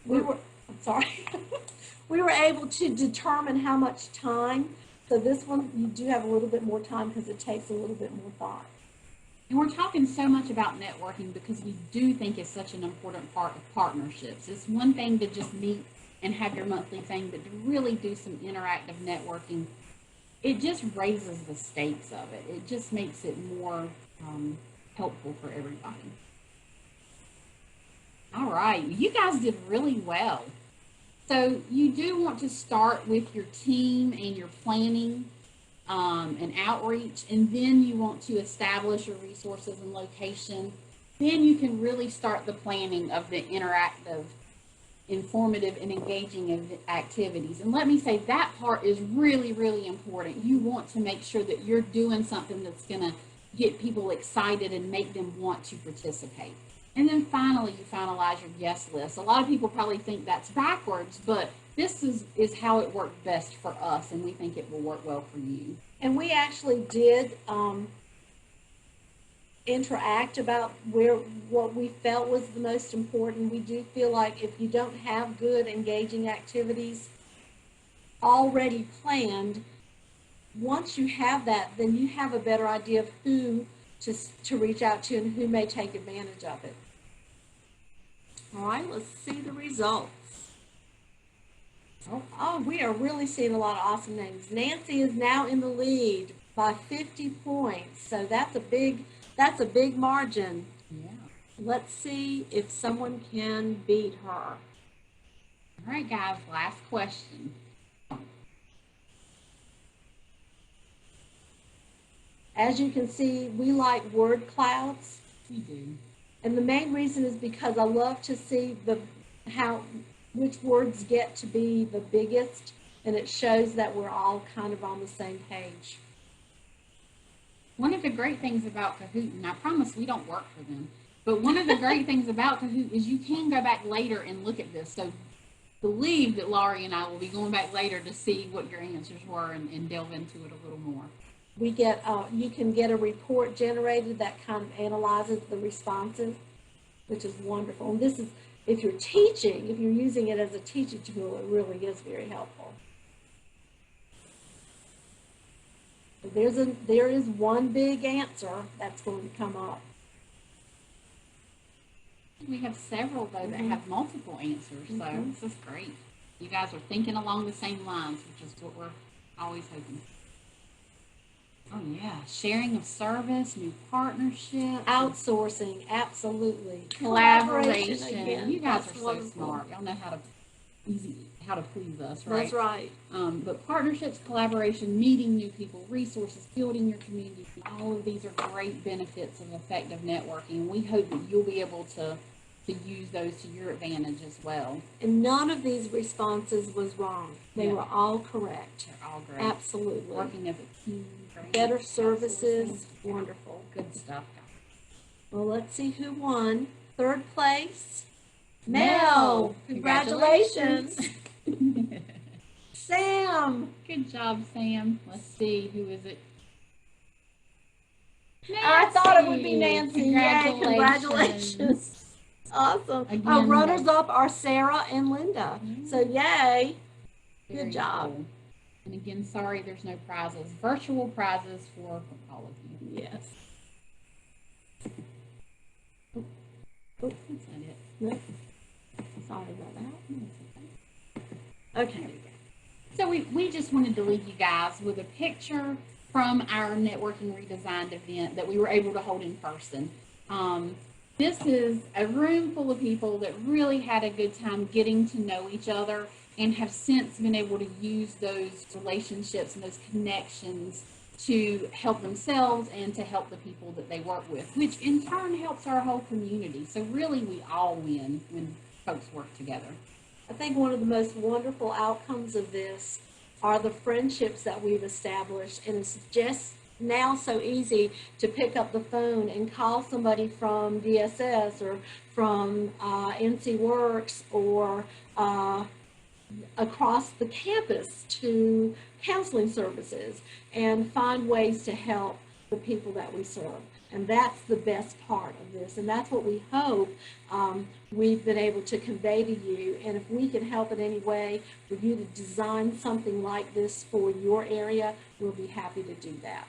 Speaker 2: I'm sorry. we were able to determine how much time. So this one, you do have a little bit more time because it takes a little bit more thought.
Speaker 3: And we're talking so much about networking because we do think it's such an important part of partnerships. It's one thing to just meet and have your monthly thing, but to really do some interactive networking, it just raises the stakes of it. It just makes it more helpful for everybody. All right, you guys did really well. So you do want to start with your team and your planning and outreach, and then you want to establish your resources and location. Then you can really start the planning of the interactive, informative, and engaging activities. And let me say that part is really, really important. You want to make sure that you're doing something that's going to get people excited and make them want to participate. And then finally, you finalize your guest list. A lot of people probably think that's backwards, but this is how it worked best for us, and we think it will work well for you.
Speaker 2: And we actually did interact about what we felt was the most important. We do feel like if you don't have good, engaging activities already planned, once you have that, then you have a better idea of who to reach out to and who may take advantage of it. All right, let's see the results. Oh, we are really seeing a lot of awesome names. Nancy is now in the lead by 50 points, so that's a big margin.
Speaker 3: Yeah.
Speaker 2: Let's see if someone can beat her.
Speaker 3: All right, guys, last question.
Speaker 2: As you can see, we like word clouds.
Speaker 3: We do.
Speaker 2: And the main reason is because I love to see which words get to be the biggest, and it shows that we're all kind of on the same page.
Speaker 3: One of the great things about Kahoot, and I promise we don't work for them, but one of the great things about Kahoot is you can go back later and look at this. So believe that Laurie and I will be going back later to see what your answers were and delve into it a little more.
Speaker 2: We get you can get a report generated that kind of analyzes the responses, which is wonderful. And this is, if you're teaching, if you're using it as a teaching tool, it really is very helpful. So there is one big answer that's going to come up.
Speaker 3: We have several, though, that have multiple answers, so this is great. You guys are thinking along the same lines, which is what we're always hoping. Oh, yeah. Sharing of service, new partnerships.
Speaker 2: Outsourcing, absolutely.
Speaker 3: Collaboration.
Speaker 2: Again.
Speaker 3: You guys
Speaker 2: That's
Speaker 3: are
Speaker 2: wonderful.
Speaker 3: so smart. Y'all know how to please us, right?
Speaker 2: That's right.
Speaker 3: But partnerships, collaboration, meeting new people, resources, building your community, all of these are great benefits of effective networking. We hope that you'll be able to use those to your advantage as well.
Speaker 2: And none of these responses was wrong. They were all correct.
Speaker 3: They're all great.
Speaker 2: Absolutely.
Speaker 3: Working as a team.
Speaker 2: Better services, wonderful.
Speaker 3: Good stuff.
Speaker 2: Well, let's see who won. Third place,
Speaker 3: Mel.
Speaker 2: Mel. Congratulations. Sam.
Speaker 3: Good job, Sam. Let's see, who is it?
Speaker 2: I thought it would be Nancy.
Speaker 3: Congratulations.
Speaker 2: Yay, congratulations. Awesome.
Speaker 3: Again,
Speaker 2: Our runners up are Sarah and Linda. So yay.
Speaker 3: Very
Speaker 2: Good job.
Speaker 3: cool. And again, sorry there's no prizes. Virtual prizes for all of you.
Speaker 2: Yes.
Speaker 3: Oh, that's not it.
Speaker 2: No. Sorry about that. Okay.
Speaker 3: So we just wanted to leave you guys with a picture from our networking redesigned event that we were able to hold in person. This is a room full of people that really had a good time getting to know each other and have since been able to use those relationships and those connections to help themselves and to help the people that they work with, which in turn helps our whole community. So really we all win when folks work together.
Speaker 2: I think one of the most wonderful outcomes of this are the friendships that we've established, and it's just now so easy to pick up the phone and call somebody from DSS or from NC Works or across the campus to counseling services and find ways to help the people that we serve. And that's the best part of this. And that's what we hope we've been able to convey to you. And if we can help in any way for you to design something like this for your area, we'll be happy to do that.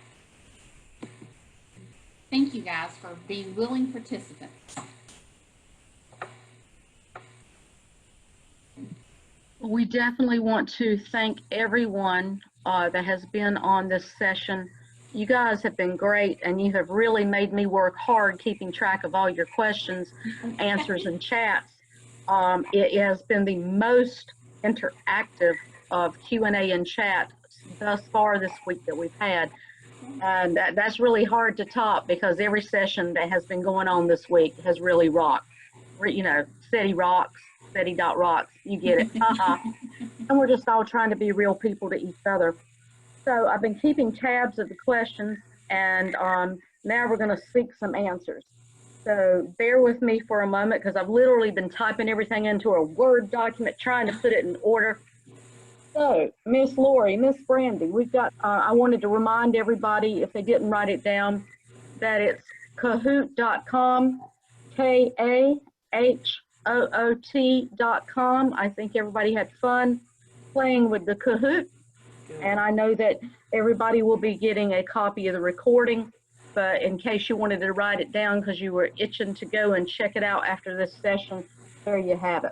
Speaker 3: Thank you guys for being willing participants.
Speaker 1: We definitely want to thank everyone that has been on this session. You guys have been great, and you have really made me work hard keeping track of all your questions, answers, and chats. It has been the most interactive of Q&A and chat thus far this week that we've had. And that's really hard to top, because every session that has been going on this week has really rocked. You know, CETI rocks, CETI.rocks, you get it. And we're just all trying to be real people to each other. So I've been keeping tabs of the questions, and now we're going to seek some answers. So bear with me for a moment, because I've literally been typing everything into a Word document, trying to put it in order. So, Miss Laurie, Miss Brandi, we've got, I wanted to remind everybody, if they didn't write it down, that it's Kahoot.com, Kahoot.com. I think everybody had fun playing with the Kahoot, and I know that everybody will be getting a copy of the recording, but in case you wanted to write it down because you were itching to go and check it out after this session, there you have it.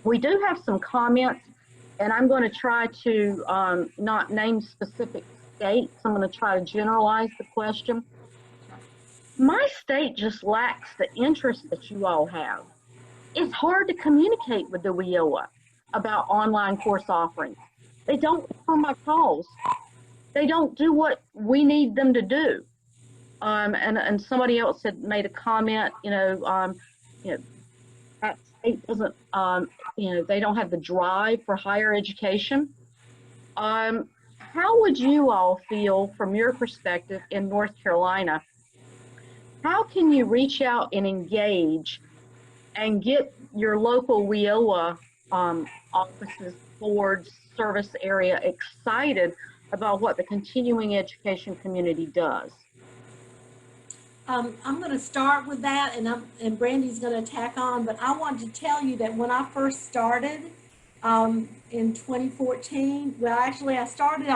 Speaker 1: We do have some comments, and I'm going to try to not name specific states. I'm going to try to generalize the question. My state just lacks the interest that you all have. It's hard to communicate with the WIOA about online course offerings. They don't answer my calls. They don't do what we need them to do. And somebody else had made a comment, that state doesn't, they don't have the drive for higher education. How would you all feel from your perspective in North Carolina? How can you reach out and engage and get your local WIOA offices, boards, service area excited about what the continuing education community does?
Speaker 2: I'm going to start with that, and Brandi's going to tack on, but I want to tell you that when I first started in 2014, well, actually I started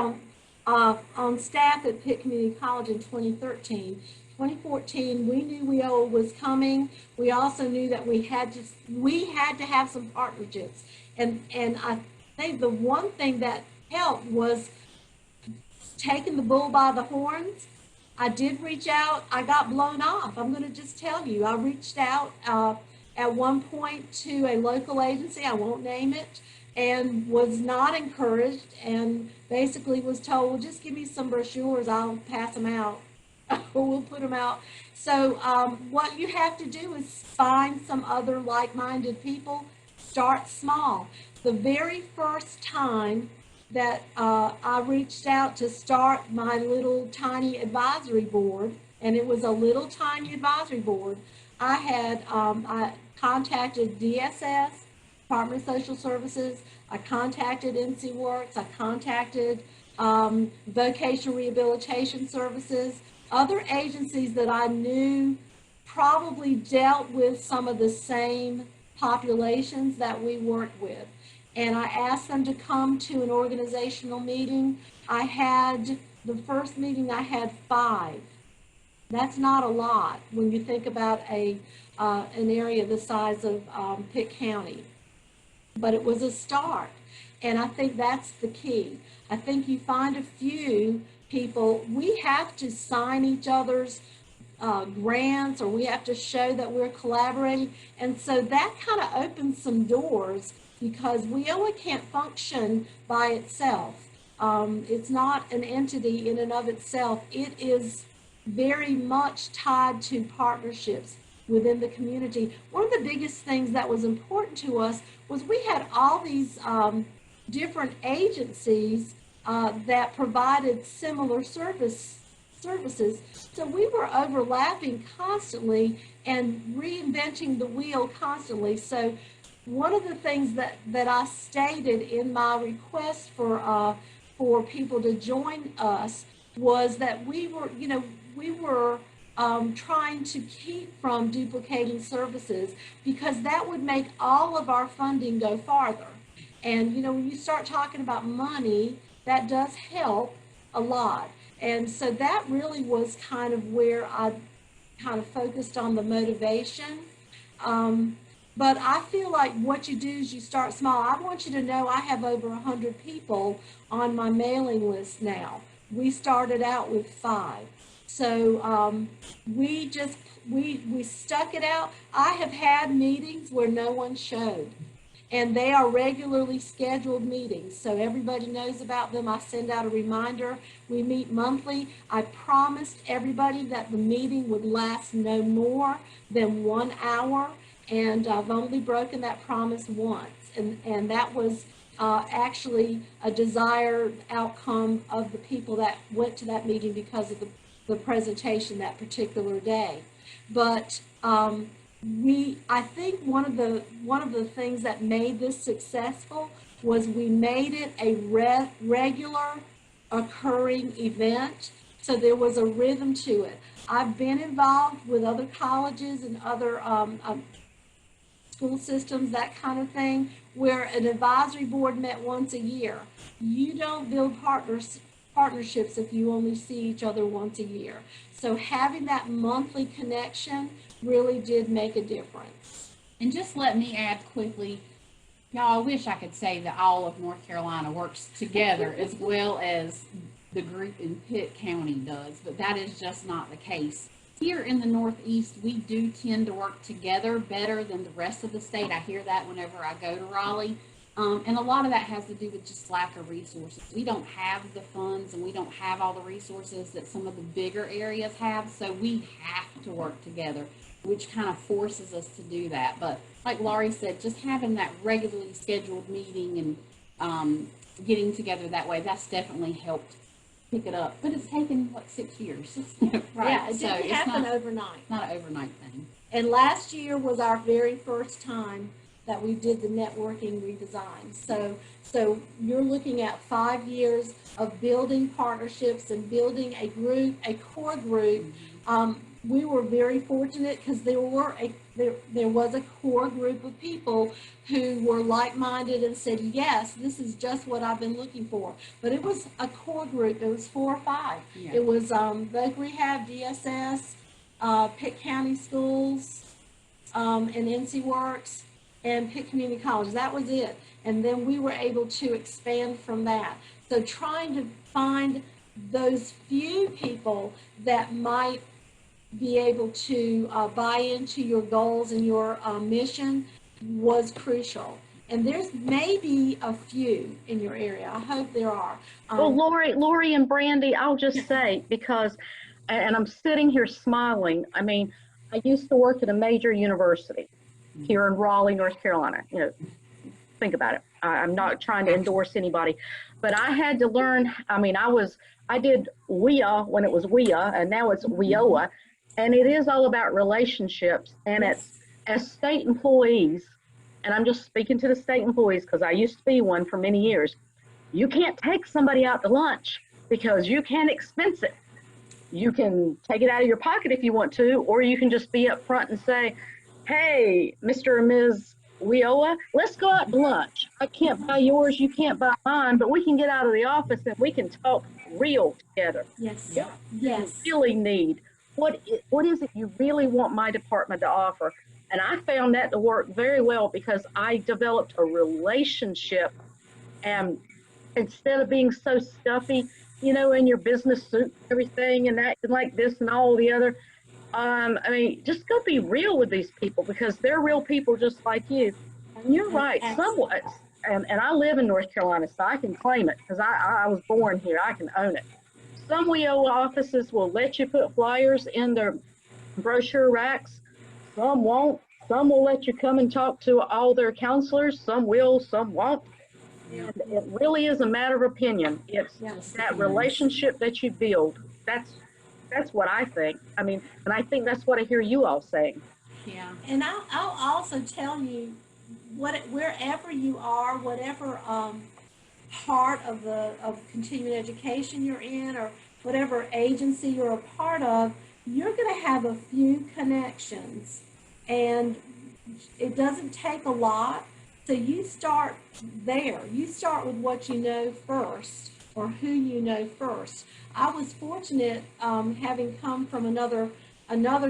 Speaker 2: on staff at Pitt Community College in 2013. 2014, we knew WIOA was coming. We also knew that we had to have some partnerships, and I think the one thing that helped was taking the bull by the horns. I did reach out. I got blown off. I'm going to just tell you. I reached out at one point to a local agency, I won't name it, and was not encouraged, and basically was told, well, just give me some brochures, I'll pass them out, or we'll put them out. So what you have to do is find some other like-minded people. Start small. The very first time that I reached out to start my little tiny advisory board, and it was a little tiny advisory board, I contacted DSS, Department of Social Services, I contacted NC Works, I contacted Vocational Rehabilitation Services, other agencies that I knew probably dealt with some of the same populations that we worked with. And I asked them to come to an organizational meeting. The first meeting I had 5. That's not a lot when you think about an area the size of Pitt County. But it was a start. And I think that's the key. I think you find a few people, we have to sign each other's grants, or we have to show that we're collaborating. And so that kind of opens some doors, because WIOA can't function by itself. It's not an entity in and of itself. It is very much tied to partnerships within the community. One of the biggest things that was important to us was we had all these different agencies that provided similar services. So we were overlapping constantly and reinventing the wheel constantly. So one of the things that I stated in my request for people to join us was that we were trying to keep from duplicating services, because that would make all of our funding go farther. And you know, when you start talking about money, that does help a lot. And so that really was kind of where I kind of focused on the motivation. But I feel like what you do is you start small. I want you to know I have over 100 people on my mailing list now. We started out with 5. So we stuck it out. I have had meetings where no one showed, and they are regularly scheduled meetings, so everybody knows about them. I send out a reminder. We meet monthly. I promised everybody that the meeting would last no more than 1 hour, and I've only broken that promise once, and that was actually a desired outcome of the people that went to that meeting because of the presentation that particular day. But I think one of the things that made this successful was we made it a regular occurring event, so there was a rhythm to it. I've been involved with other colleges and other school systems, that kind of thing, where an advisory board met once a year. You don't build partnerships if you only see each other once a year. So having that monthly connection really did make a difference.
Speaker 3: And just let me add quickly, y'all, I wish I could say that all of North Carolina works together as well as the group in Pitt County does, but that is just not the case. Here in the Northeast, we do tend to work together better than the rest of the state. I hear that whenever I go to Raleigh. And a lot of that has to do with just lack of resources. We don't have the funds and we don't have all the resources that some of the bigger areas have, so we have to work together, which kind of forces us to do that. But like Laurie said, just having that regularly scheduled meeting and getting together that way, that's definitely helped pick it up. But it's taken, 6 years? Right.
Speaker 2: Yeah, it didn't happen overnight.
Speaker 3: Not an overnight thing.
Speaker 2: And last year was our very first time that we did the networking redesign. So you're looking at 5 years of building partnerships and building a group, a core group. We were very fortunate because there was a core group of people who were like-minded and said, yes, this is just what I've been looking for. But it was a core group. It was 4 or 5. Yeah. It was Voc Rehab, DSS, Pitt County Schools, and NC Works, and Pitt Community College. That was it. And then we were able to expand from that. So trying to find those few people that might be able to buy into your goals and your mission was crucial. And there's maybe a few in your area. I hope there are.
Speaker 1: Well, Laurie and Brandi, I'll just say, because, and I'm sitting here smiling, I mean, I used to work at a major university here in Raleigh, North Carolina. You know, think about it. I'm not trying to endorse anybody, but I had to learn. I mean, I did WIA when it was WIA, and now it's WIOA, and it is all about relationships. And it's, as state employees, and I'm just speaking to the state employees because I used to be one for many years, you can't take somebody out to lunch because you can't expense it. You can take it out of your pocket if you want to, or you can just be up front and say, hey, Mr. or Ms. WIOA, let's go out to lunch. I can't buy yours, you can't buy mine, but we can get out of the office and we can talk real together.
Speaker 2: Yes.
Speaker 1: Yeah.
Speaker 2: Yes.
Speaker 1: You really need, what is it you really want my department to offer? And I found that to work very well because I developed a relationship, and instead of being so stuffy, you know, in your business suit and everything and that, like this and all the other, I mean, just go be real with these people because they're real people just like you. And you're right, somewhat. And I live in North Carolina, so I can claim it because I was born here. I can own it. Some WIOA offices will let you put flyers in their brochure racks. Some won't. Some will let you come and talk to all their counselors. Some will, some won't. And it really is a matter of opinion. It's that relationship that you build. That's what I think. I mean, and I think that's what I hear you all saying.
Speaker 2: Yeah. And I'll also tell you, wherever you are, whatever part of continuing education you're in, or whatever agency you're a part of, you're going to have a few connections, and it doesn't take a lot. So you start there. You start with what you know first, or who you know first. I was fortunate, having come from another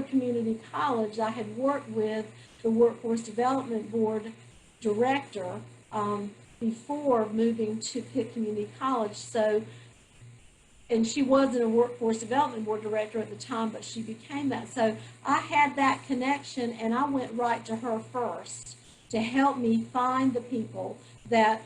Speaker 2: community college. I had worked with the Workforce Development Board director before moving to Pitt Community College. So, and she wasn't a Workforce Development Board director at the time, but she became that. So I had that connection, and I went right to her first to help me find the people that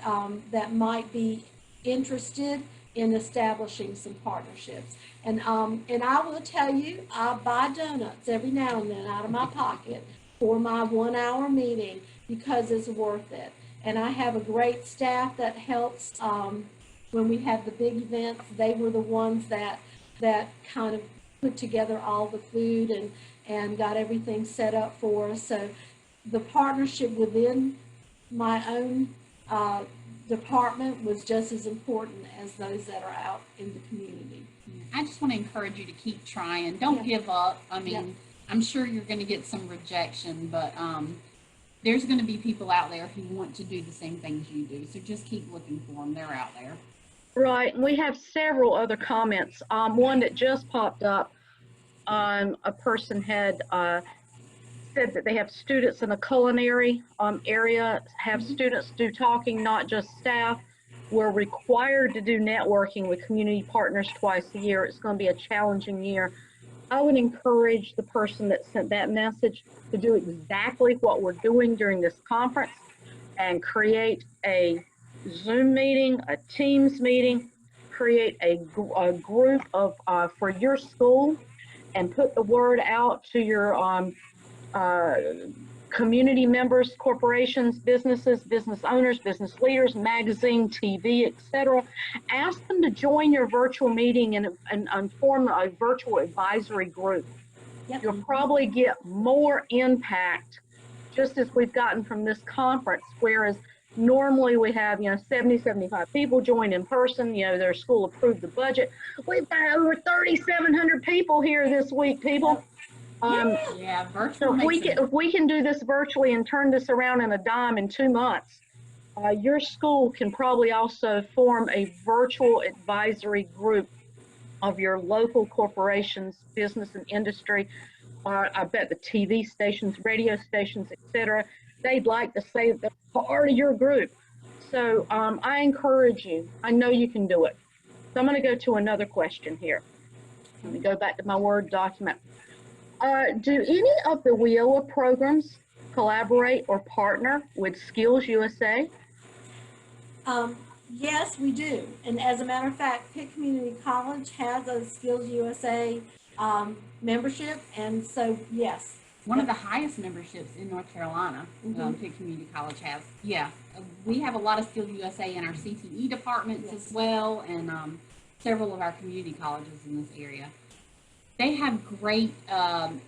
Speaker 2: that might be interested in establishing some partnerships. And I will tell you, I buy donuts every now and then out of my pocket for my 1 hour meeting because it's worth it. And I have a great staff that helps when we have the big events. They were the ones that kind of put together all the food and got everything set up for us. So the partnership within my own department was just as important as those that are out in the community.
Speaker 3: I just want to encourage you to keep trying. Don't give up. I mean, I'm sure you're going to get some rejection, but there's going to be people out there who want to do the same things you do. So just keep looking for them. They're out there.
Speaker 1: Right. We have several other comments. One that just popped up, a person had said that they have students in the culinary area, have students do talking, not just staff. We're required to do networking with community partners twice a year. It's going to be a challenging year. I would encourage the person that sent that message to do exactly what we're doing during this conference and create a Zoom meeting, a Teams meeting, create a group of for your school, and put the word out to your community members, corporations, businesses, business owners, business leaders, magazine, TV, etc. Ask them to join your virtual meeting and form a virtual advisory group.
Speaker 2: Yep.
Speaker 1: You'll probably get more impact just as we've gotten from this conference, whereas normally we have, 70, 75 people join in person, their school approved the budget. We've got over 3,700 people here this week, people.
Speaker 3: Yeah, virtual.
Speaker 1: So if we can do this virtually and turn this around in a dime in 2 months, your school can probably also form a virtual advisory group of your local corporations, business and industry. I bet the TV stations, radio stations, etc. They'd like to say that they're part of your group. So I encourage you. I know you can do it. So I'm going to go to another question here. Let me go back to my Word document. Do any of the WIOA programs collaborate or partner with Skills USA?
Speaker 2: Yes, we do. And as a matter of fact, Pitt Community College has a Skills USA membership, and so yes.
Speaker 3: One of the highest memberships in North Carolina, Pitt Community College has. Yeah, we have a lot of Skills USA in our CTE departments as well, and several of our community colleges in this area. They have great,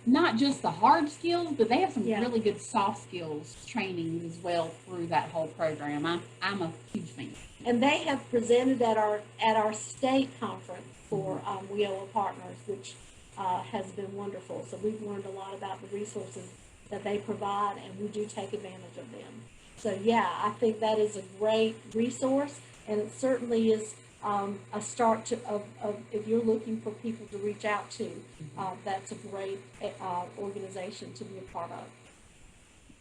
Speaker 3: not just the hard skills, but they have some really good soft skills training as well through that whole program. I'm a huge fan.
Speaker 2: And they have presented at our state conference for WIOA partners, which has been wonderful. So we've learned a lot about the resources that they provide, and we do take advantage of them. So yeah, I think that is a great resource, and it certainly is a start of if you're looking for people to reach out to, that's a great organization to be a part of.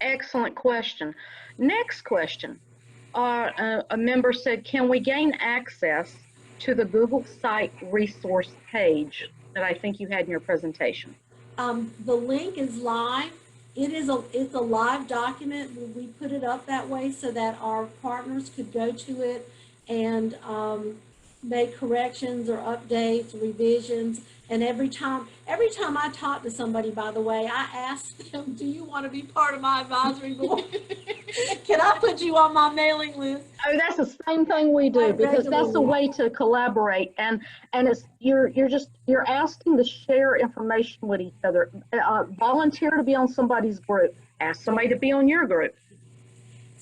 Speaker 1: Excellent question. Next question. A member said, can we gain access to the Google Site resource page that I think you had in your presentation?
Speaker 2: The link is live. It's a live document. We put it up that way so that our partners could go to it and make corrections or updates, revisions. And every time I talk to somebody, by the way, I ask them, do you want to be part of my advisory board? Can I put you on my mailing list?
Speaker 1: Oh, that's the same thing we do, because that's a way to collaborate, and it's you're asking to share information with each other. Volunteer to be on somebody's group. Ask somebody to be on your group.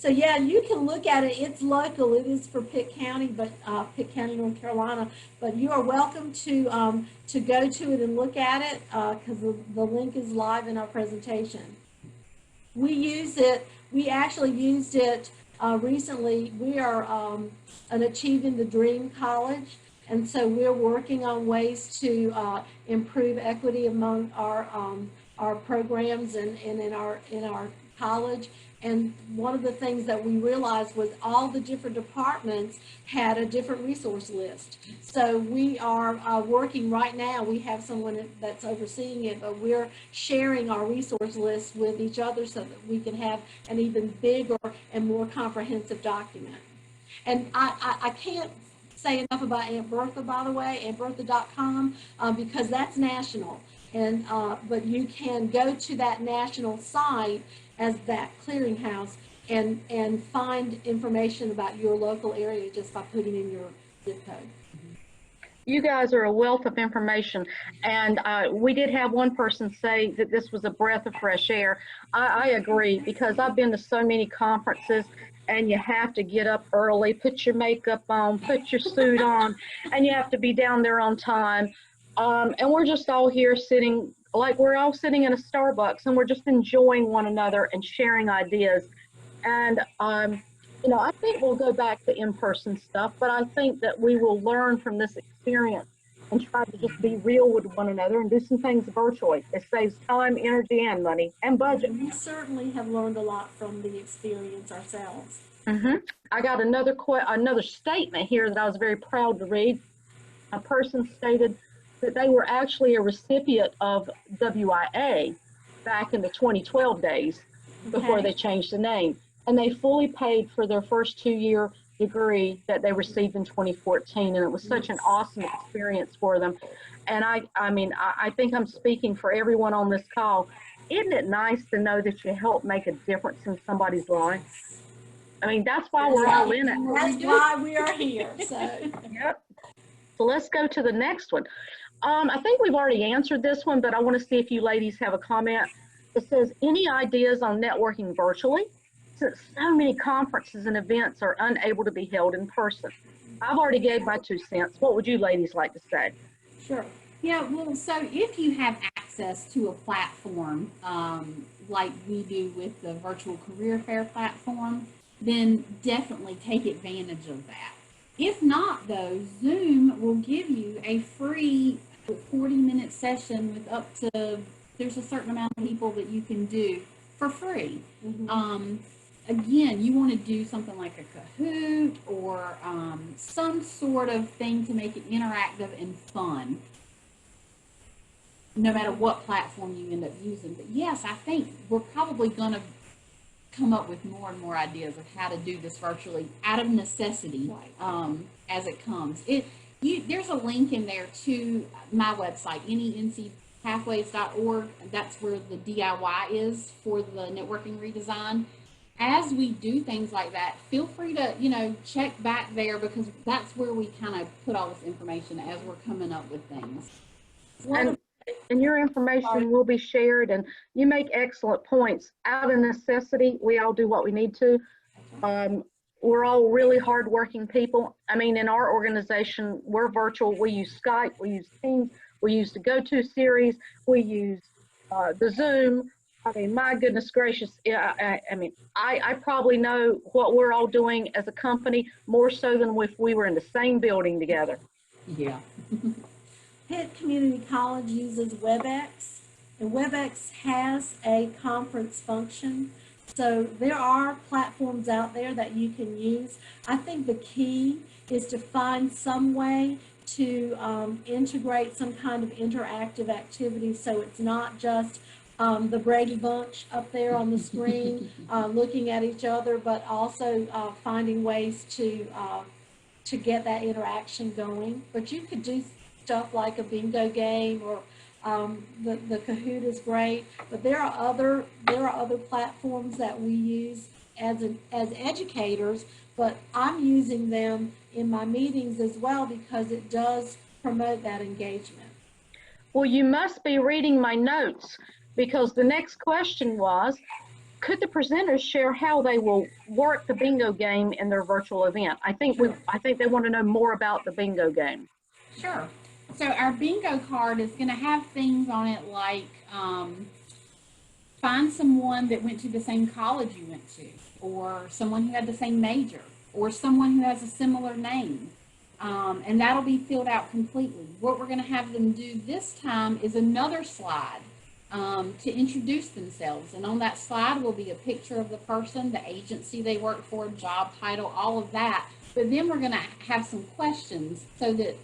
Speaker 2: So yeah, you can look at it. It's local. It is for Pitt County, but Pitt County, North Carolina. But you are welcome to go to it and look at it because the link is live in our presentation. We use it. We actually used it recently. We are an Achieving the Dream college, and so we're working on ways to improve equity among our programs and in our college. And one of the things that we realized was all the different departments had a different resource list. So we are working right now. We have someone that's overseeing it, but we're sharing our resource list with each other so that we can have an even bigger and more comprehensive document. And I can't say enough about Aunt Bertha, by the way, auntbertha.com, because that's national. And but you can go to that national site as that clearinghouse and find information about your local area just by putting in your zip code.
Speaker 1: You guys are a wealth of information, and we did have one person say that this was a breath of fresh air. I agree, because I've been to so many conferences, and you have to get up early, put your makeup on, put your suit on, and you have to be down there on time. And we're just all here sitting, like we're all sitting in a Starbucks, and we're just enjoying one another and sharing ideas. And you know, I think we'll go back to in-person stuff, but I think that we will learn from this experience and try to just be real with one another and do some things virtually. It saves time, energy, and money, and budget.
Speaker 2: We certainly have learned a lot from the experience ourselves.
Speaker 1: I got another statement here that I was very proud to read. A person stated that they were actually a recipient of WIA back in the 2012 days before they changed the name. And they fully paid for their first 2-year degree that they received in 2014. And it was such an awesome experience for them. And I mean, I think I'm speaking for everyone on this call. Isn't it nice to know that you help make a difference in somebody's life? I mean, that's why we're all in it.
Speaker 2: That's why we are here. So.
Speaker 1: Yep. So let's go to the next one. I think we've already answered this one, but I want to see if you ladies have a comment. It says, any ideas on networking virtually? Since so many conferences and events are unable to be held in person. I've already gave my 2 cents. What would you ladies like to say?
Speaker 2: Sure.
Speaker 3: Yeah, well, so if you have access to a platform like we do with the virtual career fair platform, then definitely take advantage of that. If not, though, Zoom will give you a free 40-minute session with up to, there's a certain amount of people that you can do for free. Again, you want to do something like a Kahoot or some sort of thing to make it interactive and fun, no matter what platform you end up using. But yes, I think we're probably going to come up with more and more ideas of how to do this virtually out of necessity as it comes. There's a link in there to my website, nencpathways.org. That's where the DIY is for the networking redesign. As we do things like that, feel free to, check back there, because that's where we kind of put all this information as we're coming up with things.
Speaker 1: And your information will be shared, and you make excellent points. Out of necessity, we all do what we need to. We're all really hardworking people. I mean, in our organization, we're virtual. We use Skype, we use Teams, we use the GoTo series, we use the Zoom. I mean, my goodness gracious. I mean, I probably know what we're all doing as a company more so than if we were in the same building together.
Speaker 3: Yeah.
Speaker 2: Pitt Community College uses WebEx, and WebEx has a conference function. So there are platforms out there that you can use. I think the key is to find some way to integrate some kind of interactive activity, so it's not just the Brady Bunch up there on the screen looking at each other, but also finding ways to get that interaction going. But you could do stuff like a bingo game, or the Kahoot is great. But there are other platforms that we use as educators, but I'm using them in my meetings as well because it does promote that engagement.
Speaker 1: Well, you must be reading my notes, because the next question was, could the presenters share how they will work the bingo game in their virtual event? I think they want to know more about the bingo game.
Speaker 3: Sure. So our bingo card is going to have things on it like find someone that went to the same college you went to, or someone who had the same major, or someone who has a similar name. And that'll be filled out completely. What we're going to have them do this time is another slide to introduce themselves. And on that slide will be a picture of the person, the agency they work for, job title, all of that. But then we're going to have some questions so that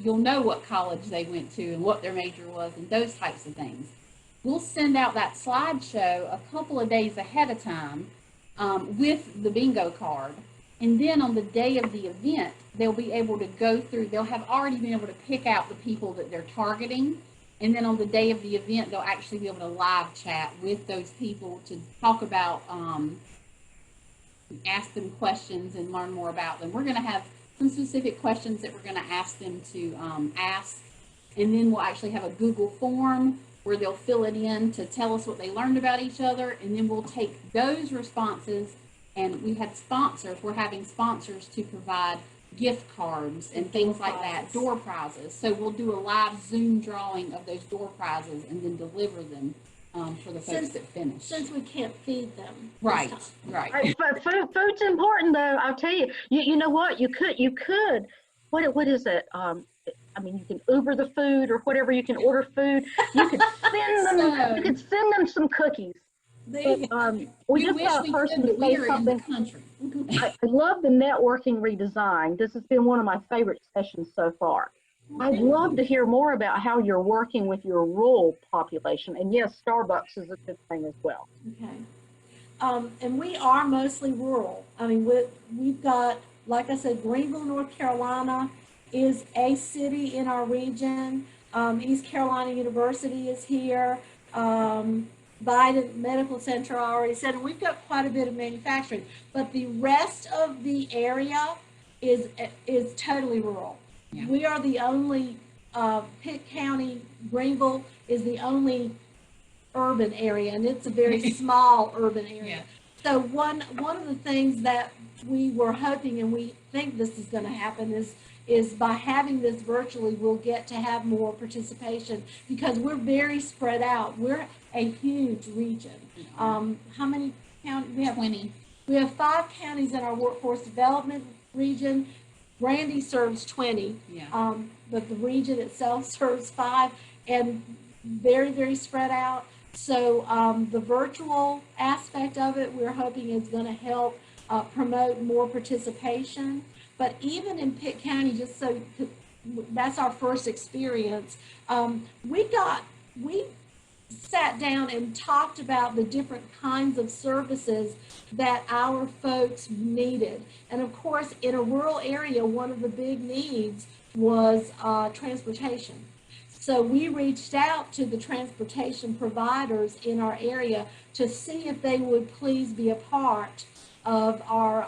Speaker 3: you'll know what college they went to and what their major was and those types of things. We'll send out that slideshow a couple of days ahead of time with the bingo card. And then on the day of the event, they'll be able to go through, they'll have already been able to pick out the people that they're targeting. And then on the day of the event, they'll actually be able to live chat with those people to talk about, ask them questions and learn more about them. We're going to have some specific questions that we're going to ask them to ask. And then we'll actually have a Google form where they'll fill it in to tell us what they learned about each other. And then we'll take those responses, and we had sponsors. We're having sponsors to provide gift cards and things like that, door prizes. So we'll do a live Zoom drawing of those door prizes and then deliver them for the folks that finish.
Speaker 2: Since we can't feed them.
Speaker 3: Right, right.
Speaker 1: But food's important, though. I'll tell you. You know what? You could. What is it? I mean, you can Uber the food or whatever. You can order food. You could send them. You could send them some cookies. We just got a person to say something. I love the networking redesign. This has been one of my favorite sessions so far. I'd love to hear more about how you're working with your rural population. And yes, Starbucks is a good thing as well.
Speaker 2: Okay. And we are mostly rural. I mean, we've got, like I said, Greenville, North Carolina is a city in our region. East Carolina University is here. Biden Medical Center, I already said, and we've got quite a bit of manufacturing, but the rest of the area is totally rural. Yeah. We are the only, Pitt County, Greenville is the only urban area, and it's a very small urban area. Yeah. So one of the things that we were hoping, and we think this is going to happen, is by having this virtually, we'll get to have more participation because we're very spread out. We're a huge region. How many counties? We have 20. We have 5 counties in our workforce development region. Brandi serves 20, but the region itself serves 5, and very, very spread out. So the virtual aspect of it, we're hoping is going to help promote more participation. But even in Pitt County, just so that's our first experience, we sat down and talked about the different kinds of services that our folks needed. And of course, in a rural area, one of the big needs was transportation. So we reached out to the transportation providers in our area to see if they would please be a part of our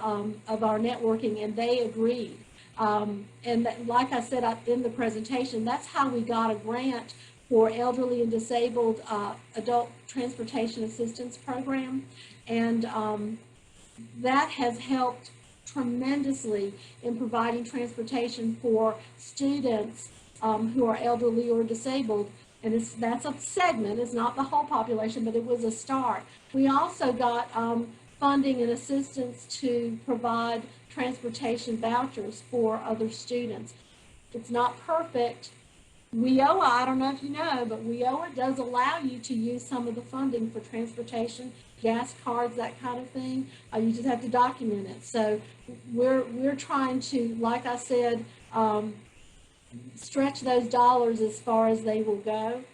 Speaker 2: networking, and they agreed. And like I said in the presentation, that's how we got a grant for elderly and disabled adult transportation assistance program, and that has helped tremendously in providing transportation for students who are elderly or disabled. And that's a segment, it's not the whole population, but it was a start. We also got funding and assistance to provide transportation vouchers for other students. It's not perfect. WIOA, I don't know if you know, but WIOA does allow you to use some of the funding for transportation, gas cards, that kind of thing. You just have to document it. So we're trying to, like I said, stretch those dollars as far as they will go.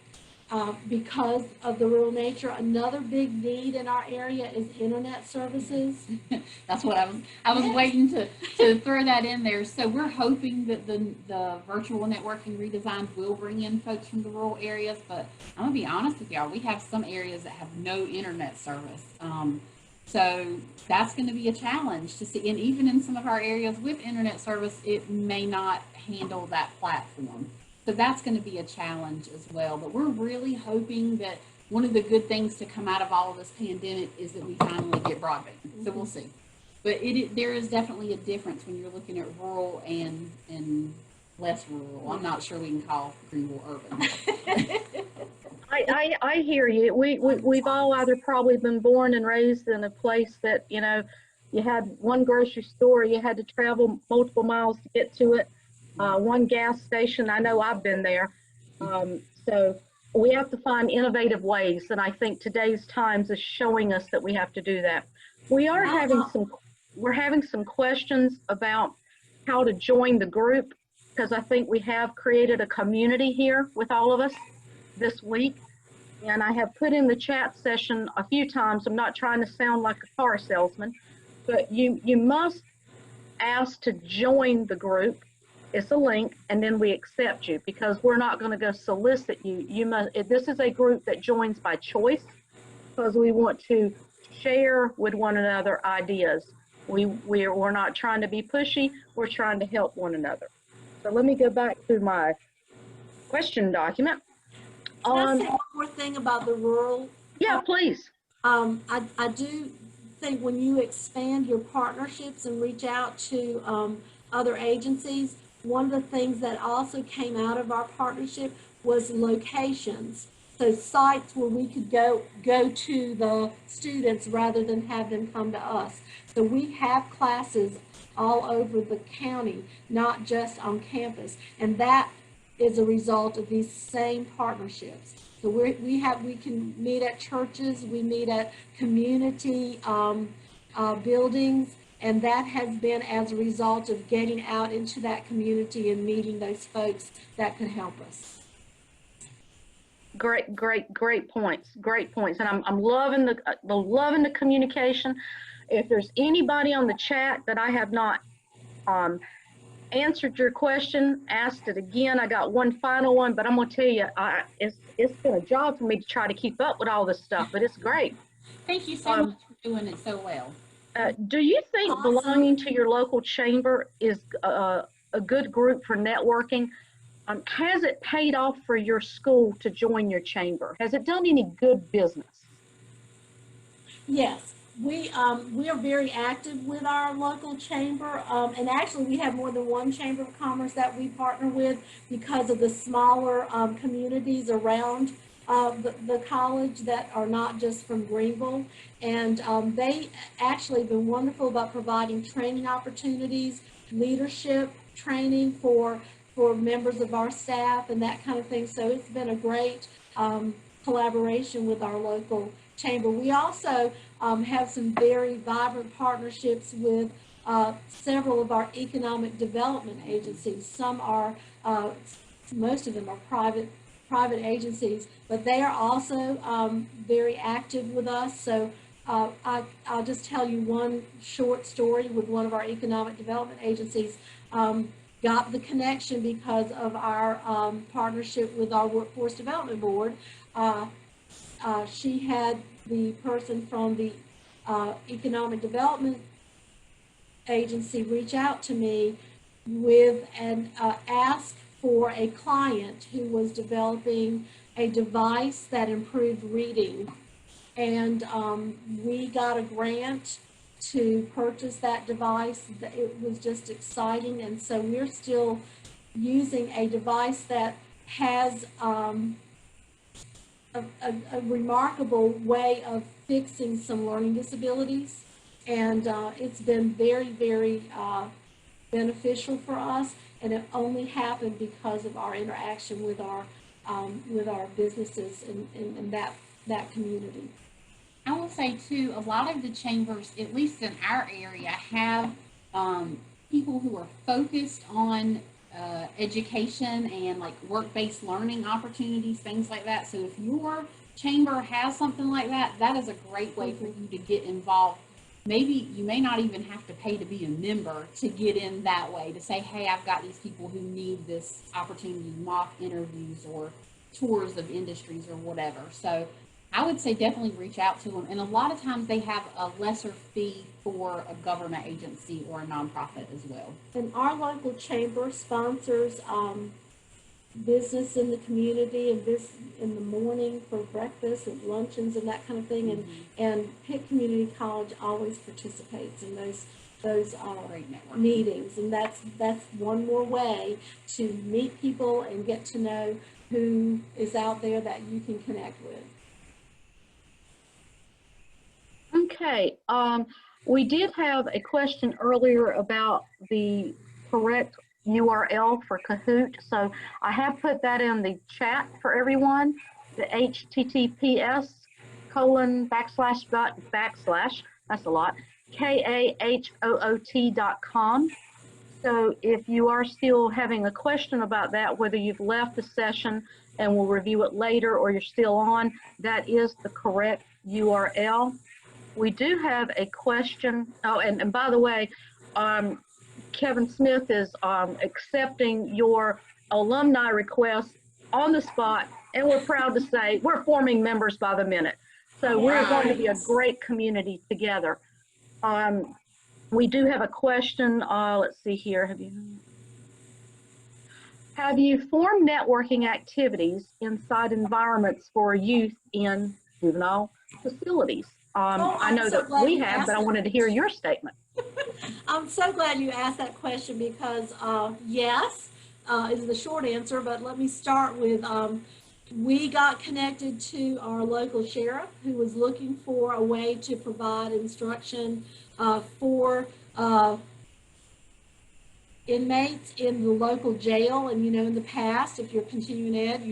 Speaker 2: Because of the rural nature. Another big need in our area is internet services.
Speaker 3: That's what I was waiting to throw that in there. So we're hoping that the virtual networking redesign will bring in folks from the rural areas, but I'm gonna be honest with y'all, we have some areas that have no internet service. So that's going to be a challenge to see, and even in some of our areas with internet service, it may not handle that platform. So that's going to be a challenge as well. But we're really hoping that one of the good things to come out of all of this pandemic is that we finally get broadband. So we'll see. But there is definitely a difference when you're looking at rural and less rural. I'm not sure we can call Greenville urban.
Speaker 1: I hear you. We've all either probably been born and raised in a place that, you know, you had one grocery store, you had to travel multiple miles to get to it, one gas station. I know I've been there. So we have to find innovative ways, and I think today's times is showing us that we have to do that. We're having some questions about how to join the group, because I think we have created a community here with all of us this week. And I have put in the chat session a few times, I'm not trying to sound like a car salesman, but you must ask to join the group. It's a link, and then we accept you, because we're not going to go solicit you. This is a group that joins by choice, because we want to share with one another ideas. We're not trying to be pushy, we're trying to help one another. So let me go back to my question document.
Speaker 2: Can I say one more thing about the rural?
Speaker 1: Yeah, please.
Speaker 2: I do think when you expand your partnerships and reach out to other agencies, one of the things that also came out of our partnership was locations. So sites where we could go to the students rather than have them come to us. So we have classes all over the county, not just on campus, and that is a result of these same partnerships. So we can meet at churches, we meet at community buildings, and that has been as a result of getting out into that community and meeting those folks that could help us.
Speaker 1: Great points. Great points. And I'm loving the communication. If there's anybody on the chat that I have not answered your question, asked it again. I got one final one, but I'm gonna tell you, it's been a job for me to try to keep up with all this stuff, but it's great.
Speaker 3: Thank you so much for doing it so well.
Speaker 1: Do you think belonging to your local chamber is a good group for networking? Has it paid off for your school to join your chamber? Has it done any good business?
Speaker 2: Yes. We are very active with our local chamber, and actually we have more than one chamber of commerce that we partner with because of the smaller communities around the college that are not just from Greenville. And they actually have been wonderful about providing training opportunities, leadership training for members of our staff and that kind of thing. So it's been a great collaboration with our local chamber. We also have some very vibrant partnerships with several of our economic development agencies. Some are, most of them are private agencies, but they are also very active with us. So I'll just tell you one short story with one of our economic development agencies. Got the connection because of our partnership with our Workforce Development Board. She had the person from the Economic Development Agency reach out to me with an ask for a client who was developing a device that improved reading. And we got a grant to purchase that device. It was just exciting. And so we're still using a device that has a remarkable way of fixing some learning disabilities, and it's been very, very beneficial for us, and it only happened because of our interaction with our businesses in that community.
Speaker 3: I will say too, a lot of the chambers, at least in our area, have people who are focused on education and like work-based learning opportunities, things like that. So if your chamber has something like that, that is a great way for you to get involved. Maybe you may not even have to pay to be a member to get in that way, to say, hey, I've got these people who need this opportunity, mock interviews or tours of industries or whatever. So I would say definitely reach out to them. And a lot of times they have a lesser fee for a government agency or a nonprofit as well.
Speaker 2: And our local chamber sponsors business in the community and this in the morning for breakfast and luncheons and that kind of thing. And Pitt Community College always participates in those meetings, and that's one more way to meet people and get to know who is out there that you can connect with.
Speaker 1: Okay, we did have a question earlier about the correct URL for Kahoot, so I have put that in the chat for everyone, the https:// that's a lot, kahoot.com. So if you are still having a question about that, whether you've left the session and we'll review it later or you're still on, that is the correct URL. We do have a question. Oh, and by the way, Kevin Smith is accepting your alumni request on the spot, and we're proud to say we're forming members by the minute. So we're going to be a great community together. We do have a question. Let's see here. Have you formed networking activities inside environments for youth in juvenile facilities? I know that we have, but I wanted to hear your statement.
Speaker 2: I'm so glad you asked that question because yes is the short answer, but let me start with we got connected to our local sheriff who was looking for a way to provide instruction for inmates in the local jail. And in the past, if you're continuing ed,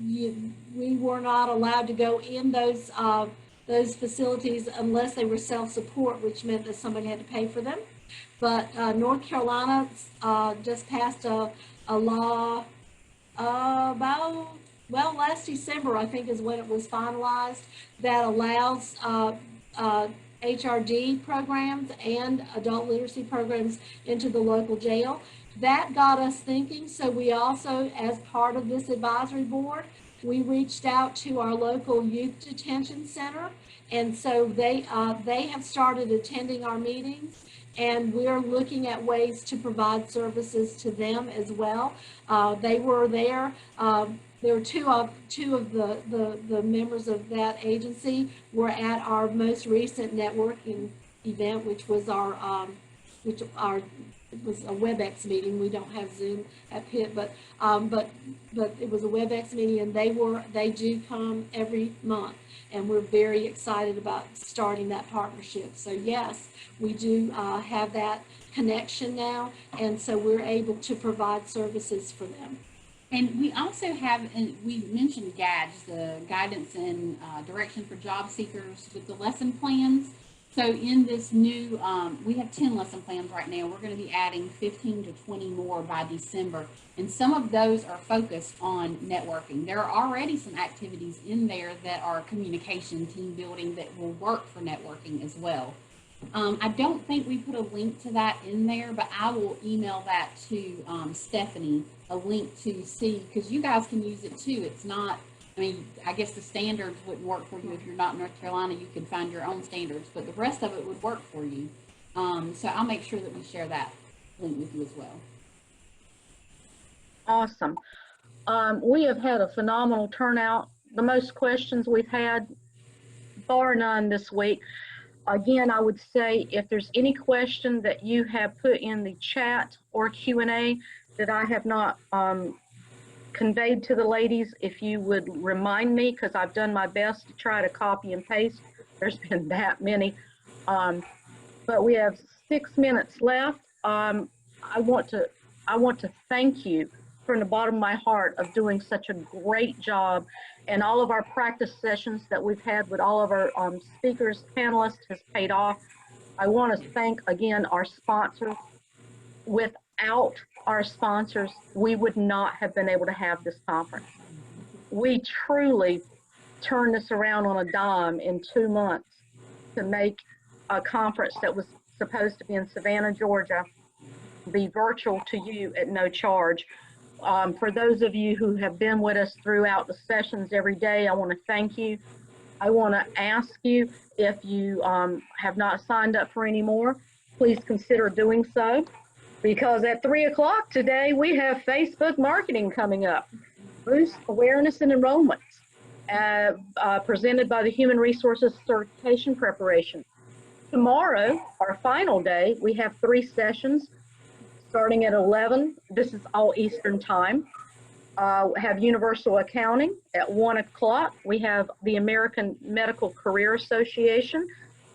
Speaker 2: we were not allowed to go in those facilities unless they were self-support, which meant that somebody had to pay for them. But North Carolina just passed a law last December, I think is when it was finalized, that allows HRD programs and adult literacy programs into the local jail. That got us thinking, so we also, as part of this advisory board, we reached out to our local youth detention center, and so they have started attending our meetings, and we're looking at ways to provide services to them as well. They were there. There were two of the members of that agency were at our most recent networking event, which was it was a WebEx meeting. We don't have Zoom at Pitt, but it was a WebEx meeting, and they do come every month, and we're very excited about starting that partnership. So yes, we do have that connection now, and so we're able to provide services for them.
Speaker 3: And we also have, and we mentioned GADS, the Guidance and Direction for Job Seekers with the lesson plans. So in this new, we have 10 lesson plans right now. We're going to be adding 15 to 20 more by December. And some of those are focused on networking. There are already some activities in there that are communication, team building, that will work for networking as well. I don't think we put a link to that in there, but I will email that to Stephanie, a link to see, because you guys can use it too. It's not, I mean, I guess the standards wouldn't work for you if you're not in North Carolina. You can find your own standards, but the rest of it would work for you. So I'll make sure that we share that link with you as well.
Speaker 1: Awesome. We have had a phenomenal turnout. The most questions we've had, bar none, this week. Again, I would say if there's any question that you have put in the chat or Q&A that I have not conveyed to the ladies, if you would remind me, because I've done my best to try to copy and paste. There's been that many. But we have 6 minutes left. I want to thank you from the bottom of my heart of doing such a great job, and all of our practice sessions that we've had with all of our speakers, panelists, has paid off. I want to thank again our sponsors. Without our sponsors, we would not have been able to have this conference. We truly turned this around on a dime in 2 months to make a conference that was supposed to be in Savannah, Georgia, be virtual to you at no charge. For those of you who have been with us throughout the sessions every day, I want to thank you. I want to ask you, if you have not signed up for any more, please consider doing so. because at 3 o'clock today, we have Facebook marketing coming up. Boost awareness and enrollment, presented by the Human Resources Certification Preparation. Tomorrow, our final day, we have 3 sessions starting at 11. This is all Eastern time. Have Universal Accounting at 1 o'clock. We have the American Medical Career Association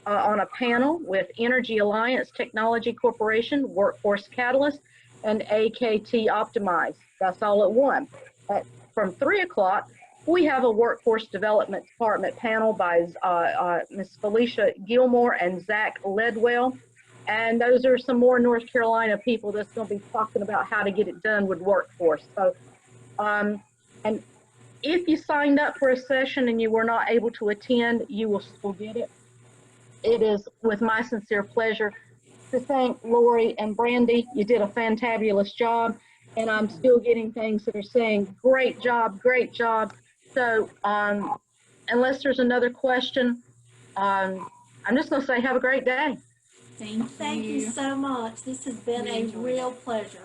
Speaker 1: on a panel with Energy Alliance Technology Corporation, Workforce Catalyst, and AKT Optimize. That's all at 1. From 3 o'clock, we have a Workforce Development Department panel by Ms. Felicia Gilmore and Zach Ledwell. And those are some more North Carolina people that's going to be talking about how to get it done with workforce. So, and if you signed up for a session and you were not able to attend, you will still get it. It is with my sincere pleasure to thank Laurie and Brandi. You did a fantabulous job, and I'm still getting things that are saying, great job, great job. So unless there's another question, I'm just going to say have a great day.
Speaker 3: Thank you.
Speaker 2: Thank you so much. This has been a real pleasure.